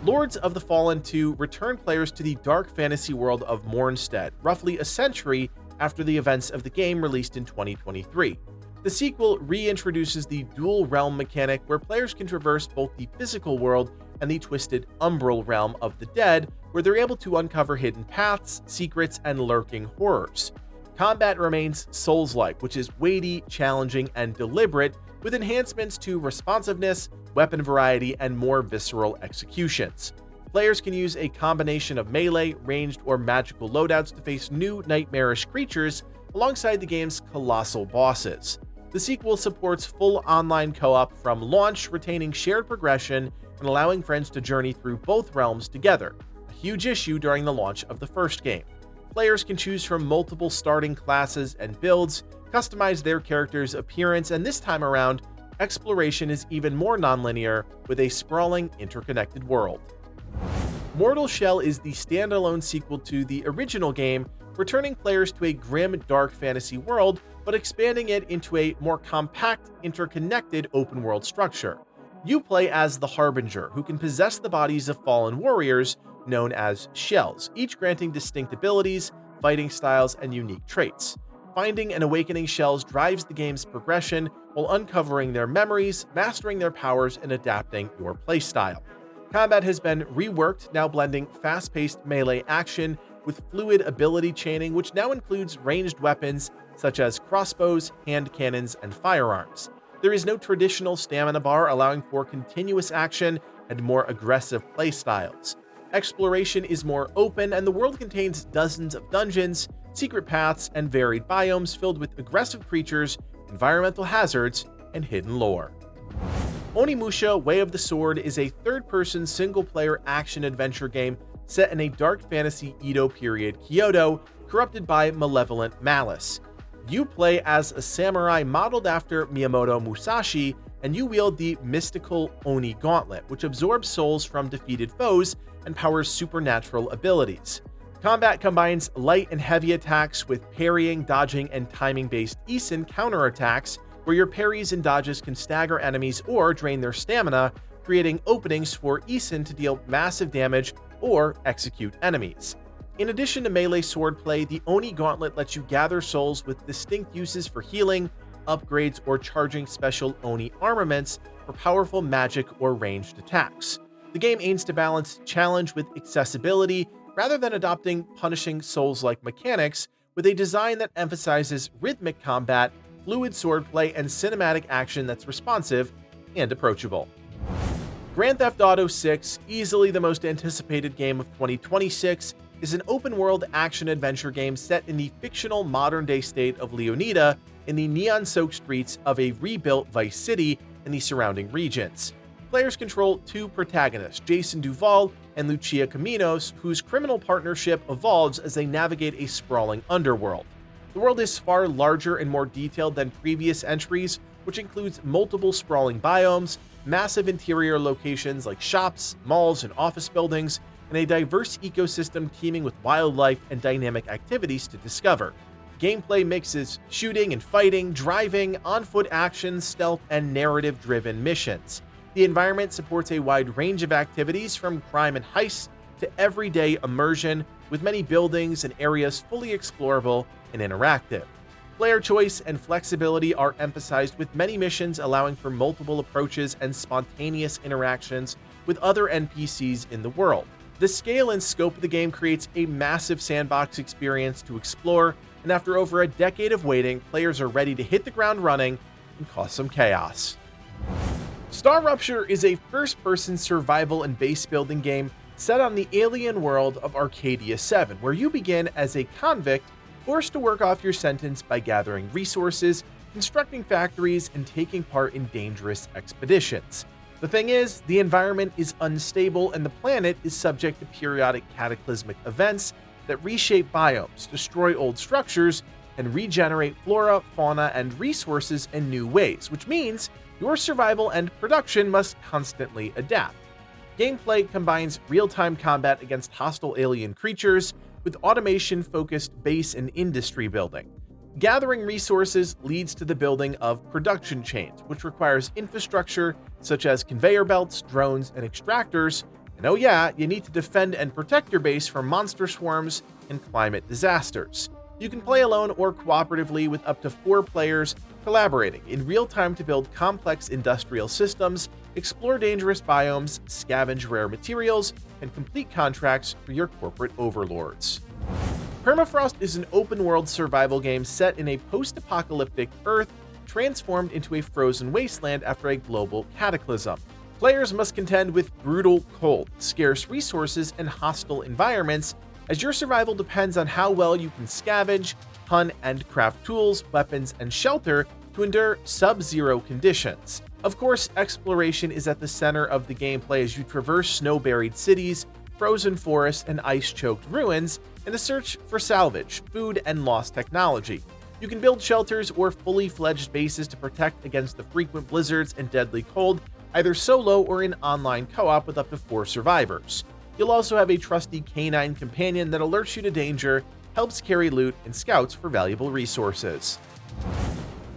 [SPEAKER 1] Lords of the Fallen 2 return players to the dark fantasy world of Mornstead, roughly a century after the events of the game released in 2023. The sequel reintroduces the dual realm mechanic, where players can traverse both the physical world and the twisted umbral realm of the dead, where they're able to uncover hidden paths, secrets, and lurking horrors. Combat remains Souls-like, which is weighty, challenging, and deliberate, with enhancements to responsiveness, weapon variety, and more visceral executions. Players can use a combination of melee, ranged, or magical loadouts to face new nightmarish creatures alongside the game's colossal bosses. The sequel supports full online co-op from launch, retaining shared progression and allowing friends to journey through both realms together, a huge issue during the launch of the first game. Players can choose from multiple starting classes and builds, customize their character's appearance, and this time around, exploration is even more nonlinear with a sprawling, interconnected world. Mortal Shell is the standalone sequel to the original game, returning players to a grim, dark fantasy world, but expanding it into a more compact, interconnected open-world structure. You play as the Harbinger, who can possess the bodies of fallen warriors, known as shells, each granting distinct abilities, fighting styles, and unique traits. Finding and awakening shells drives the game's progression while uncovering their memories, mastering their powers, and adapting your playstyle. Combat has been reworked, now blending fast-paced melee action with fluid ability chaining, which now includes ranged weapons such as crossbows, hand cannons, and firearms. There is no traditional stamina bar, allowing for continuous action and more aggressive playstyles. Exploration is more open, and the world contains dozens of dungeons, secret paths, and varied biomes filled with aggressive creatures, environmental hazards, and hidden lore. Onimusha Way of the Sword is a third-person single-player action-adventure game set in a dark fantasy Edo period Kyoto, corrupted by malevolent malice. You play as a samurai modeled after Miyamoto Musashi, and you wield the mystical Oni Gauntlet, which absorbs souls from defeated foes and powers supernatural abilities. Combat combines light and heavy attacks with parrying, dodging, and timing-based Isen counterattacks, where your parries and dodges can stagger enemies or drain their stamina, creating openings for Eason to deal massive damage or execute enemies. In addition to melee swordplay, the Oni Gauntlet lets you gather souls with distinct uses for healing, upgrades, or charging special Oni armaments for powerful magic or ranged attacks. The game aims to balance challenge with accessibility rather than adopting punishing Souls-like mechanics, with a design that emphasizes rhythmic combat, fluid swordplay, and cinematic action that's responsive and approachable. Grand Theft Auto 6, easily the most anticipated game of 2026, is an open-world action-adventure game set in the fictional modern-day state of Leonida in the neon-soaked streets of a rebuilt Vice City and the surrounding regions. Players control two protagonists, Jason Duval and Lucia Caminos, whose criminal partnership evolves as they navigate a sprawling underworld. The world is far larger and more detailed than previous entries, which includes multiple sprawling biomes, massive interior locations like shops, malls, and office buildings, and a diverse ecosystem teeming with wildlife and dynamic activities to discover. Gameplay mixes shooting and fighting, driving, on-foot action, stealth, and narrative-driven missions. The environment supports a wide range of activities from crime and heists to everyday immersion, with many buildings and areas fully explorable and interactive. Player choice and flexibility are emphasized, with many missions allowing for multiple approaches and spontaneous interactions with other NPCs in the world. The scale and scope of the game creates a massive sandbox experience to explore, and after over a decade of waiting, players are ready to hit the ground running and cause some chaos. Star Rupture is a first-person survival and base-building game set on the alien world of Arcadia 7, where you begin as a convict forced to work off your sentence by gathering resources, constructing factories, and taking part in dangerous expeditions. The thing is, the environment is unstable and the planet is subject to periodic cataclysmic events that reshape biomes, destroy old structures, and regenerate flora, fauna, and resources in new ways, which means your survival and production must constantly adapt. Gameplay combines real-time combat against hostile alien creatures with automation-focused base and industry building. Gathering resources leads to the building of production chains, which requires infrastructure such as conveyor belts, drones, and extractors. And oh yeah, you need to defend and protect your base from monster swarms and climate disasters. You can play alone or cooperatively with up to 4 players, collaborating in real time to build complex industrial systems, explore dangerous biomes, scavenge rare materials, and complete contracts for your corporate overlords. Permafrost is an open-world survival game set in a post-apocalyptic Earth transformed into a frozen wasteland after a global cataclysm. Players must contend with brutal cold, scarce resources, and hostile environments, as your survival depends on how well you can scavenge, hunt, and craft tools, weapons, and shelter to endure sub-zero conditions. Of course, exploration is at the center of the gameplay as you traverse snow-buried cities, frozen forests, and ice-choked ruins in the search for salvage, food, and lost technology. You can build shelters or fully fledged bases to protect against the frequent blizzards and deadly cold, either solo or in online co-op with up to 4 survivors. You'll also have a trusty canine companion that alerts you to danger, helps carry loot, and scouts for valuable resources.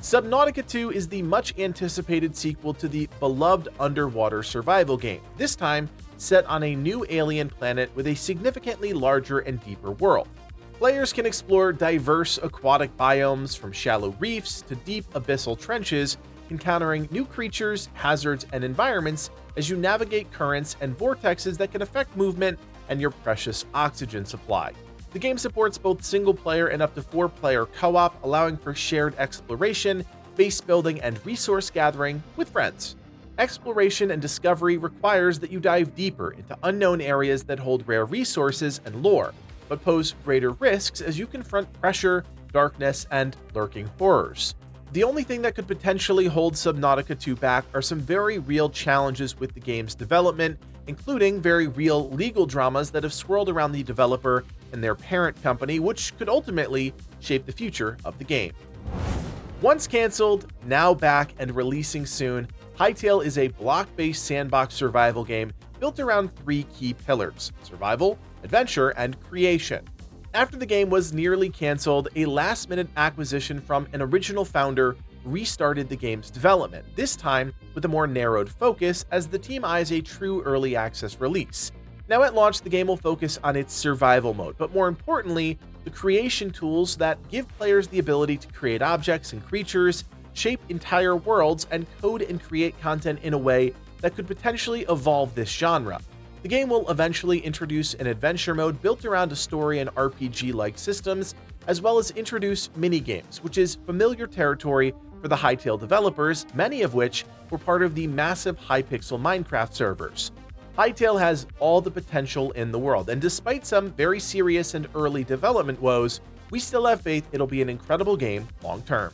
[SPEAKER 1] Subnautica 2 is the much-anticipated sequel to the beloved underwater survival game, this time set on a new alien planet with a significantly larger and deeper world. Players can explore diverse aquatic biomes from shallow reefs to deep abyssal trenches, encountering new creatures, hazards, and environments as you navigate currents and vortexes that can affect movement and your precious oxygen supply. The game supports both single-player and up to 4-player co-op, allowing for shared exploration, base building, and resource gathering with friends. Exploration and discovery requires that you dive deeper into unknown areas that hold rare resources and lore, but pose greater risks as you confront pressure, darkness, and lurking horrors. The only thing that could potentially hold Subnautica 2 back are some very real challenges with the game's development, including very real legal dramas that have swirled around the developer and their parent company, which could ultimately shape the future of the game. Once cancelled, now back and releasing soon, Hytale is a block-based sandbox survival game built around 3 key pillars: survival, adventure, and creation. After the game was nearly cancelled, a last-minute acquisition from an original founder restarted the game's development, this time with a more narrowed focus as the team eyes a true early access release. Now at launch, the game will focus on its survival mode, but more importantly, the creation tools that give players the ability to create objects and creatures, shape entire worlds, and code and create content in a way that could potentially evolve this genre. The game will eventually introduce an adventure mode built around a story and RPG-like systems, as well as introduce mini-games, which is familiar territory for the Hytale developers, many of which were part of the massive Hypixel Minecraft servers. Hytale has all the potential in the world, and despite some very serious and early development woes, we still have faith it'll be an incredible game long-term.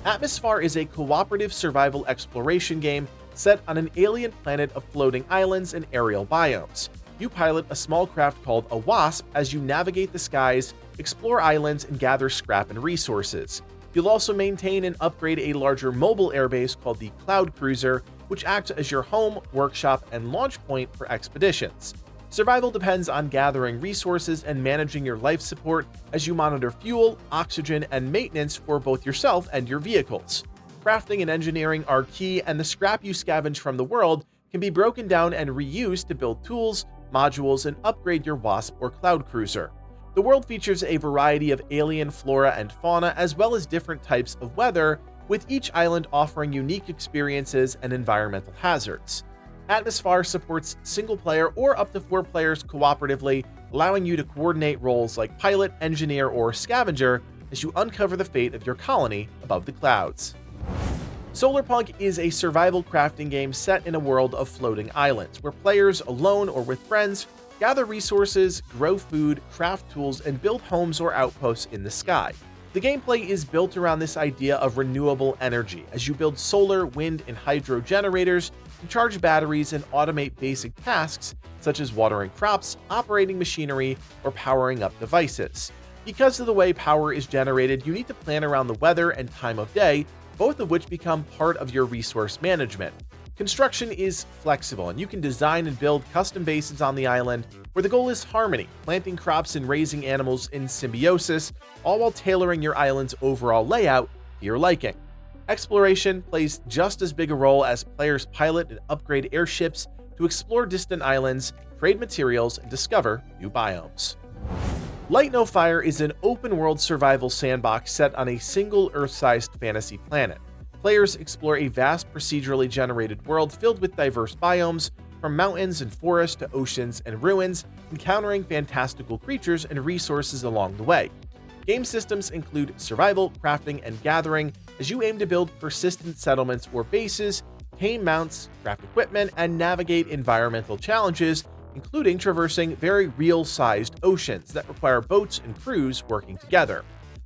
[SPEAKER 1] Atmosphar is a cooperative survival exploration game set on an alien planet of floating islands and aerial biomes. You pilot a small craft called a Wasp as you navigate the skies, explore islands, and gather scrap and resources. You'll also maintain and upgrade a larger mobile airbase called the Cloud Cruiser, which acts as your home, workshop, and launch point for expeditions. Survival depends on gathering resources and managing your life support as you monitor fuel, oxygen, and maintenance for both yourself and your vehicles. Crafting and engineering are key, and the scrap you scavenge from the world can be broken down and reused to build tools, modules, and upgrade your Wasp or Cloud Cruiser. The world features a variety of alien flora and fauna, as well as different types of weather, with each island offering unique experiences and environmental hazards. Atmosphar supports single-player or up to 4 players cooperatively, allowing you to coordinate roles like pilot, engineer, or scavenger as you uncover the fate of your colony above the clouds. Solarpunk is a survival crafting game set in a world of floating islands, where players, alone or with friends, gather resources, grow food, craft tools, and build homes or outposts in the sky. The gameplay is built around this idea of renewable energy, as you build solar, wind, and hydro generators to charge batteries and automate basic tasks such as watering crops, operating machinery, or powering up devices. Because of the way power is generated, you need to plan around the weather and time of day, both of which become part of your resource management. Construction is flexible, and you can design and build custom bases on the island, where the goal is harmony, planting crops and raising animals in symbiosis, all while tailoring your island's overall layout to your liking. Exploration plays just as big a role as players pilot and upgrade airships to explore distant islands, trade materials, and discover new biomes. Light No Fire is an open-world survival sandbox set on a single Earth-sized fantasy planet. Players explore a vast procedurally generated world filled with diverse biomes, from mountains and forests to oceans and ruins, encountering fantastical creatures and resources along the way. Game systems include survival, crafting, and gathering as you aim to build persistent settlements or bases, tame mounts, craft equipment, and navigate environmental challenges, including traversing very real-sized oceans that require boats and crews working together.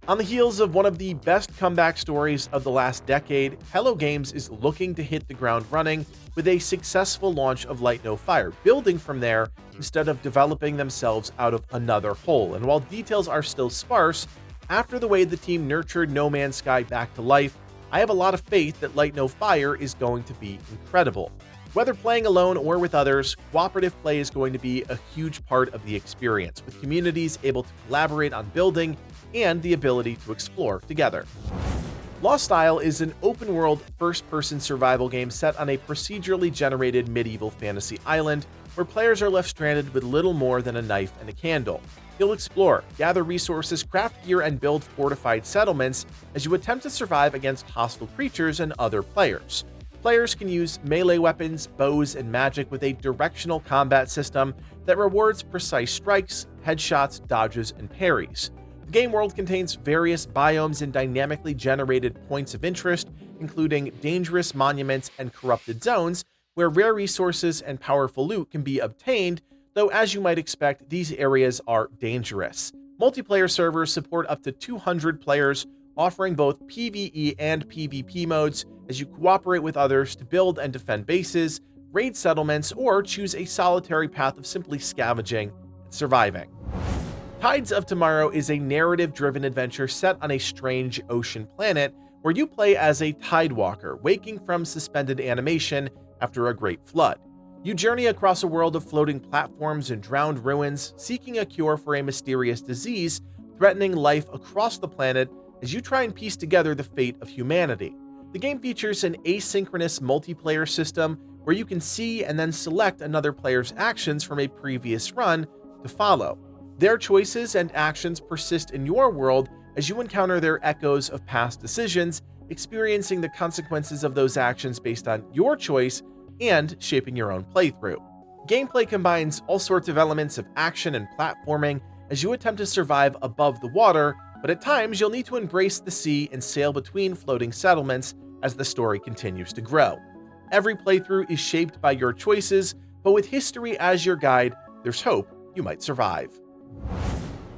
[SPEAKER 1] On the heels of one of the best comeback stories of the last decade, Hello Games is looking to hit the ground running with a successful launch of Light No Fire, building from there instead of developing themselves out of another hole. And while details are still sparse, after the way the team nurtured No Man's Sky back to life, I have a lot of faith that Light No Fire is going to be incredible. Whether playing alone or with others, cooperative play is going to be a huge part of the experience, with communities able to collaborate on building and the ability to explore together. Lost Isle is an open-world, first-person survival game set on a procedurally generated medieval fantasy island where players are left stranded with little more than a knife and a candle. You'll explore, gather resources, craft gear, and build fortified settlements as you attempt to survive against hostile creatures and other players. Players can use melee weapons, bows, and magic with a directional combat system that rewards precise strikes, headshots, dodges, and parries. The game world contains various biomes and dynamically generated points of interest, including dangerous monuments and corrupted zones, where rare resources and powerful loot can be obtained, though as you might expect, these areas are dangerous. Multiplayer servers support up to 200 players, offering both PvE and PvP modes as you cooperate with others to build and defend bases, raid settlements, or choose a solitary path of simply scavenging and surviving. Tides of Tomorrow is a narrative-driven adventure set on a strange ocean planet where you play as a Tidewalker, waking from suspended animation after a great flood. You journey across a world of floating platforms and drowned ruins, seeking a cure for a mysterious disease threatening life across the planet as you try and piece together the fate of humanity. The game features an asynchronous multiplayer system where you can see and then select another player's actions from a previous run to follow. Their choices and actions persist in your world as you encounter their echoes of past decisions, experiencing the consequences of those actions based on your choice and shaping your own playthrough. Gameplay combines all sorts of elements of action and platforming as you attempt to survive above the water, but at times you'll need to embrace the sea and sail between floating settlements as the story continues to grow. Every playthrough is shaped by your choices, but with history as your guide, there's hope you might survive.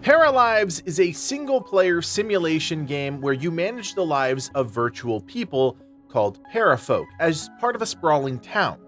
[SPEAKER 1] Paralives is a single-player simulation game where you manage the lives of virtual people called Parafolk as part of a sprawling town.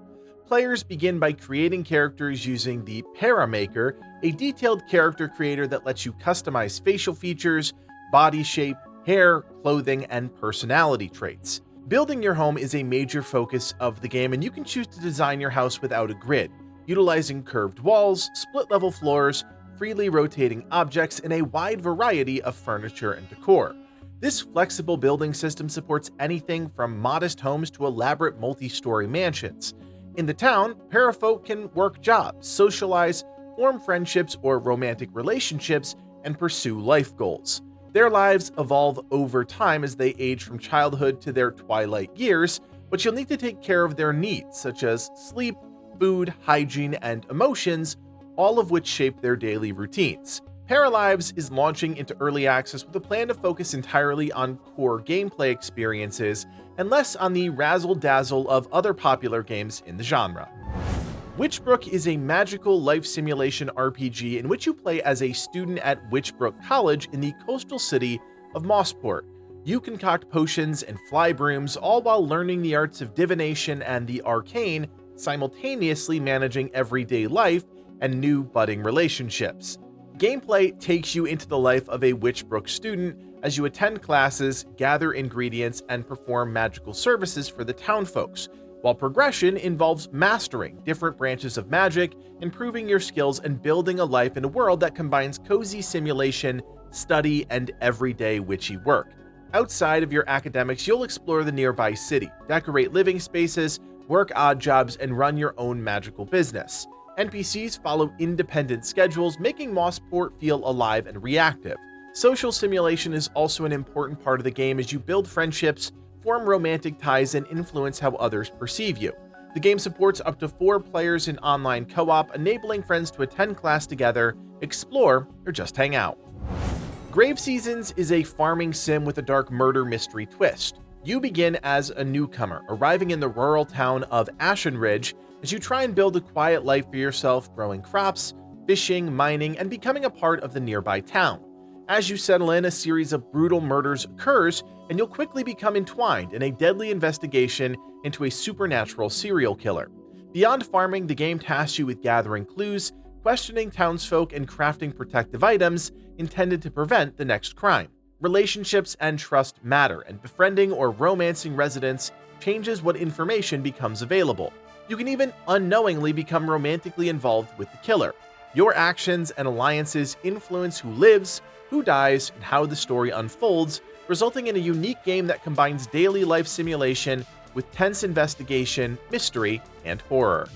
[SPEAKER 1] Players begin by creating characters using the Paramaker, a detailed character creator that lets you customize facial features, body shape, hair, clothing, and personality traits. Building your home is a major focus of the game, and you can choose to design your house without a grid, utilizing curved walls, split-level floors, freely rotating objects, and a wide variety of furniture and decor. This flexible building system supports anything from modest homes to elaborate multi-story mansions. In the town, Parafolk can work jobs, socialize, form friendships or romantic relationships, and pursue life goals. Their lives evolve over time as they age from childhood to their twilight years, but you'll need to take care of their needs, such as sleep, food, hygiene, and emotions, all of which shape their daily routines. Paralives is launching into early access with a plan to focus entirely on core gameplay experiences and less on the razzle-dazzle of other popular games in the genre. Witchbrook is a magical life simulation RPG in which you play as a student at Witchbrook College in the coastal city of Mossport. You concoct potions and fly brooms, all while learning the arts of divination and the arcane, simultaneously managing everyday life and new budding relationships. Gameplay takes you into the life of a Witchbrook student as you attend classes, gather ingredients, and perform magical services for the townfolks, while progression involves mastering different branches of magic, improving your skills, and building a life in a world that combines cozy simulation, study, and everyday witchy work. Outside of your academics, you'll explore the nearby city, decorate living spaces, work odd jobs, and run your own magical business. NPCs follow independent schedules, making Mossport feel alive and reactive. Social simulation is also an important part of the game as you build friendships, form romantic ties, and influence how others perceive you. The game supports up to 4 players in online co-op, enabling friends to attend class together, explore, or just hang out. Grave Seasons is a farming sim with a dark murder mystery twist. You begin as a newcomer, arriving in the rural town of Ashenridge as you try and build a quiet life for yourself, growing crops, fishing, mining, and becoming a part of the nearby town. As you settle in, a series of brutal murders occurs, and you'll quickly become entwined in a deadly investigation into a supernatural serial killer. Beyond farming, the game tasks you with gathering clues, questioning townsfolk, and crafting protective items intended to prevent the next crime. Relationships and trust matter, and befriending or romancing residents changes what information becomes available. You can even unknowingly become romantically involved with the killer. Your actions and alliances influence who lives, who dies, and how the story unfolds, resulting in a unique game that combines daily life simulation with tense investigation, mystery, and horror.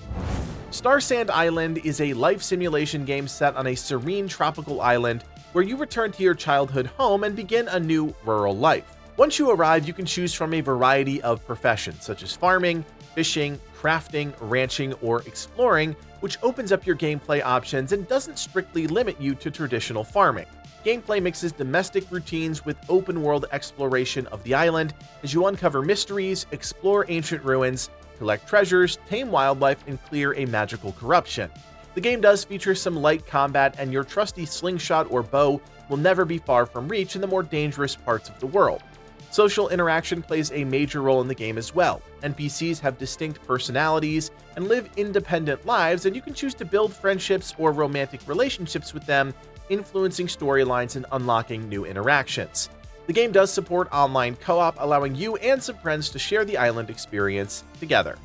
[SPEAKER 1] Starsand Island is a life simulation game set on a serene tropical island where you return to your childhood home and begin a new rural life. Once you arrive, you can choose from a variety of professions such as farming, fishing, crafting, ranching, or exploring, which opens up your gameplay options and doesn't strictly limit you to traditional farming. Gameplay mixes domestic routines with open-world exploration of the island as you uncover mysteries, explore ancient ruins, collect treasures, tame wildlife, and clear a magical corruption. The game does feature some light combat, and your trusty slingshot or bow will never be far from reach in the more dangerous parts of the world. Social interaction plays a major role in the game as well. NPCs have distinct personalities and live independent lives, and you can choose to build friendships or romantic relationships with them, influencing storylines and unlocking new interactions. The game does support online co-op, allowing you and some friends to share the island experience together.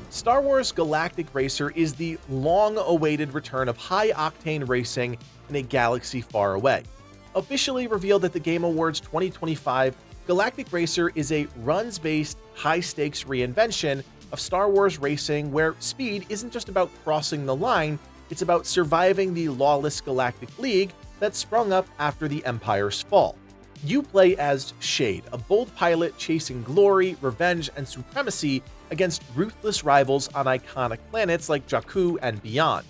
[SPEAKER 1] Star Wars Galactic Racer is the long-awaited return of high-octane racing in a galaxy far away. Officially revealed at the Game Awards 2025, Galactic Racer is a runs-based, high-stakes reinvention of Star Wars racing where speed isn't just about crossing the line, it's about surviving the lawless Galactic League that sprung up after the Empire's fall. You play as Shade, a bold pilot chasing glory, revenge, and supremacy against ruthless rivals on iconic planets like Jakku and beyond.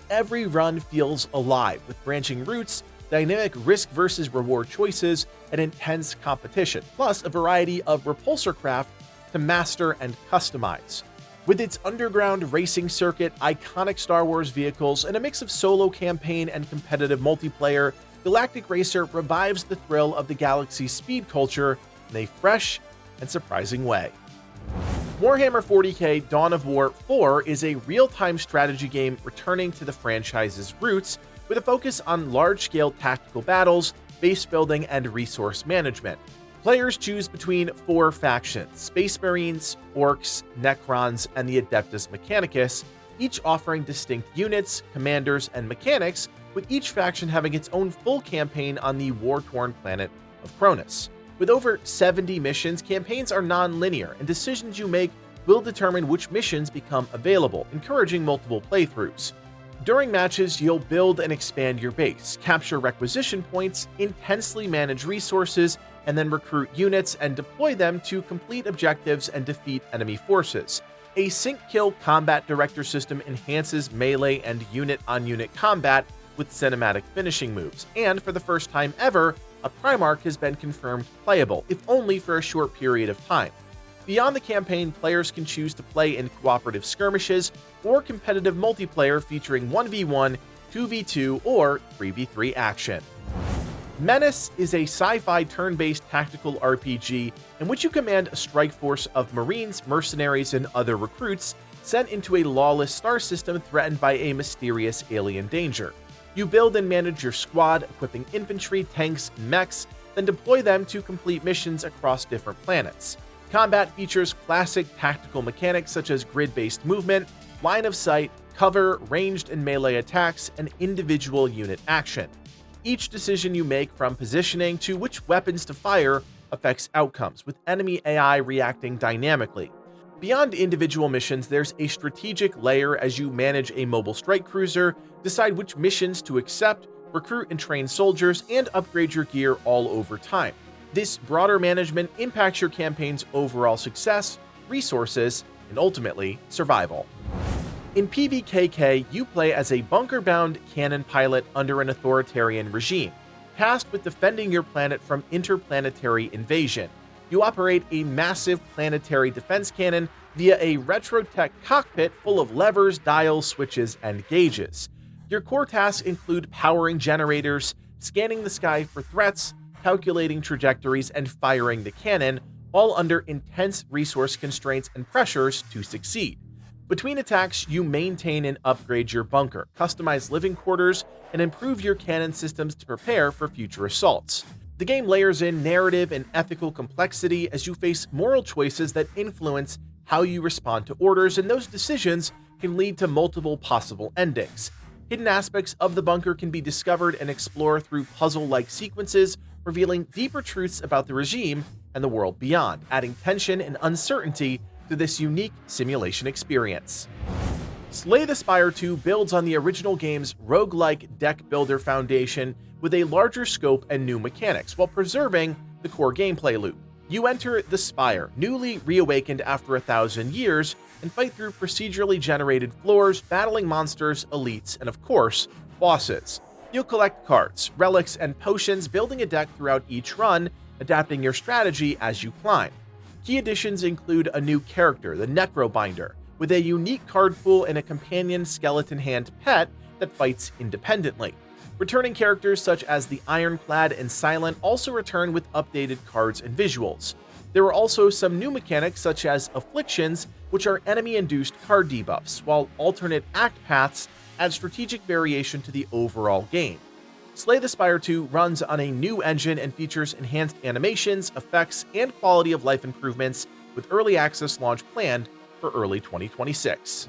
[SPEAKER 1] Every run feels alive, with branching routes, dynamic risk versus reward choices, and intense competition, plus a variety of repulsor craft to master and customize. With its underground racing circuit, iconic Star Wars vehicles, and a mix of solo campaign and competitive multiplayer, Galactic Racer revives the thrill of the galaxy's speed culture in a fresh and surprising way. Warhammer 40k Dawn of War 4 is a real-time strategy game returning to the franchise's roots with a focus on large-scale tactical battles, base building, and resource management. Players choose between 4 factions: Space Marines, Orcs, Necrons, and the Adeptus Mechanicus, each offering distinct units, commanders, and mechanics, with each faction having its own full campaign on the war-torn planet of Cronus. With over 70 missions, campaigns are non-linear, and decisions you make will determine which missions become available, encouraging multiple playthroughs. During matches, you'll build and expand your base, capture requisition points, intensely manage resources, and then recruit units and deploy them to complete objectives and defeat enemy forces. A sync-kill combat director system enhances melee and unit-on-unit combat with cinematic finishing moves, and for the first time ever, a Primarch has been confirmed playable, if only for a short period of time. Beyond the campaign, players can choose to play in cooperative skirmishes or competitive multiplayer featuring 1v1, 2v2, or 3v3 action. Menace is a sci-fi turn-based tactical RPG in which you command a strike force of Marines, mercenaries, and other recruits sent into a lawless star system threatened by a mysterious alien danger. You build and manage your squad, equipping infantry, tanks, and mechs, then deploy them to complete missions across different planets. Combat features classic tactical mechanics such as grid-based movement, line of sight, cover, ranged and melee attacks, and individual unit action. Each decision you make, from positioning to which weapons to fire, affects outcomes, with enemy AI reacting dynamically. Beyond individual missions, there's a strategic layer as you manage a mobile strike cruiser, decide which missions to accept, recruit and train soldiers, and upgrade your gear all over time. This broader management impacts your campaign's overall success, resources, and ultimately, survival. In PvKK, you play as a bunker-bound cannon pilot under an authoritarian regime, tasked with defending your planet from interplanetary invasion. You operate a massive planetary defense cannon via a retro-tech cockpit full of levers, dials, switches, and gauges. Your core tasks include powering generators, scanning the sky for threats, calculating trajectories, and firing the cannon, all under intense resource constraints and pressures to succeed. Between attacks, you maintain and upgrade your bunker, customize living quarters, and improve your cannon systems to prepare for future assaults. The game layers in narrative and ethical complexity as you face moral choices that influence how you respond to orders, and those decisions can lead to multiple possible endings. Hidden aspects of the bunker can be discovered and explored through puzzle-like sequences, revealing deeper truths about the regime and the world beyond, adding tension and uncertainty to this unique simulation experience. Slay the Spire 2 builds on the original game's roguelike deck builder foundation with a larger scope and new mechanics, while preserving the core gameplay loop. You enter the Spire, newly reawakened after 1,000 years, and fight through procedurally generated floors, battling monsters, elites, and of course, bosses. You'll collect cards, relics, and potions, building a deck throughout each run, adapting your strategy as you climb. Key additions include a new character, the Necrobinder, with a unique card pool and a companion skeleton hand pet that fights independently. Returning characters such as the Ironclad and Silent also return with updated cards and visuals. There are also some new mechanics such as Afflictions, which are enemy-induced card debuffs, while alternate act paths add strategic variation to the overall game. Slay the Spire 2 runs on a new engine and features enhanced animations, effects, and quality of life improvements, with early access launch planned for early 2026.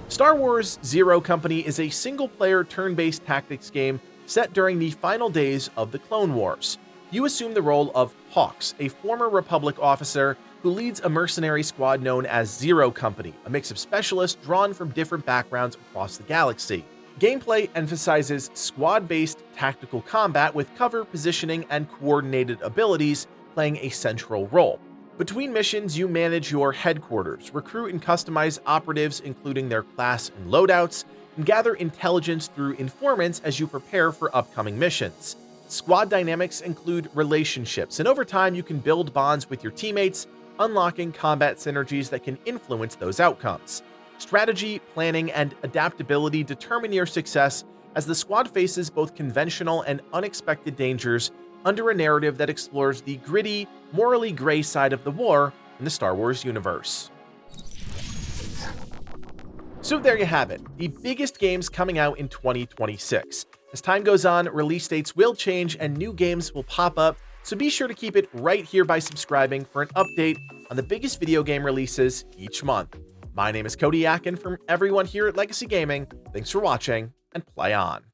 [SPEAKER 1] Star Wars Zero Company is a single-player turn-based tactics game set during the final days of the Clone Wars. You assume the role of Hawks, a former Republic officer who leads a mercenary squad known as Zero Company, a mix of specialists drawn from different backgrounds across the galaxy. Gameplay emphasizes squad-based tactical combat with cover, positioning, and coordinated abilities playing a central role. Between missions, you manage your headquarters, recruit and customize operatives including their class and loadouts, and gather intelligence through informants as you prepare for upcoming missions. Squad dynamics include relationships, and over time you can build bonds with your teammates, unlocking combat synergies that can influence those outcomes. Strategy, planning, and adaptability determine your success as the squad faces both conventional and unexpected dangers under a narrative that explores the gritty, morally gray side of the war in the Star Wars universe. So there you have it, the biggest games coming out in 2026. As time goes on, release dates will change and new games will pop up, so be sure to keep it right here by subscribing for an update on the biggest video game releases each month. My name is Cody Yakin from everyone here at Legacy Gaming. Thanks for watching, and play on.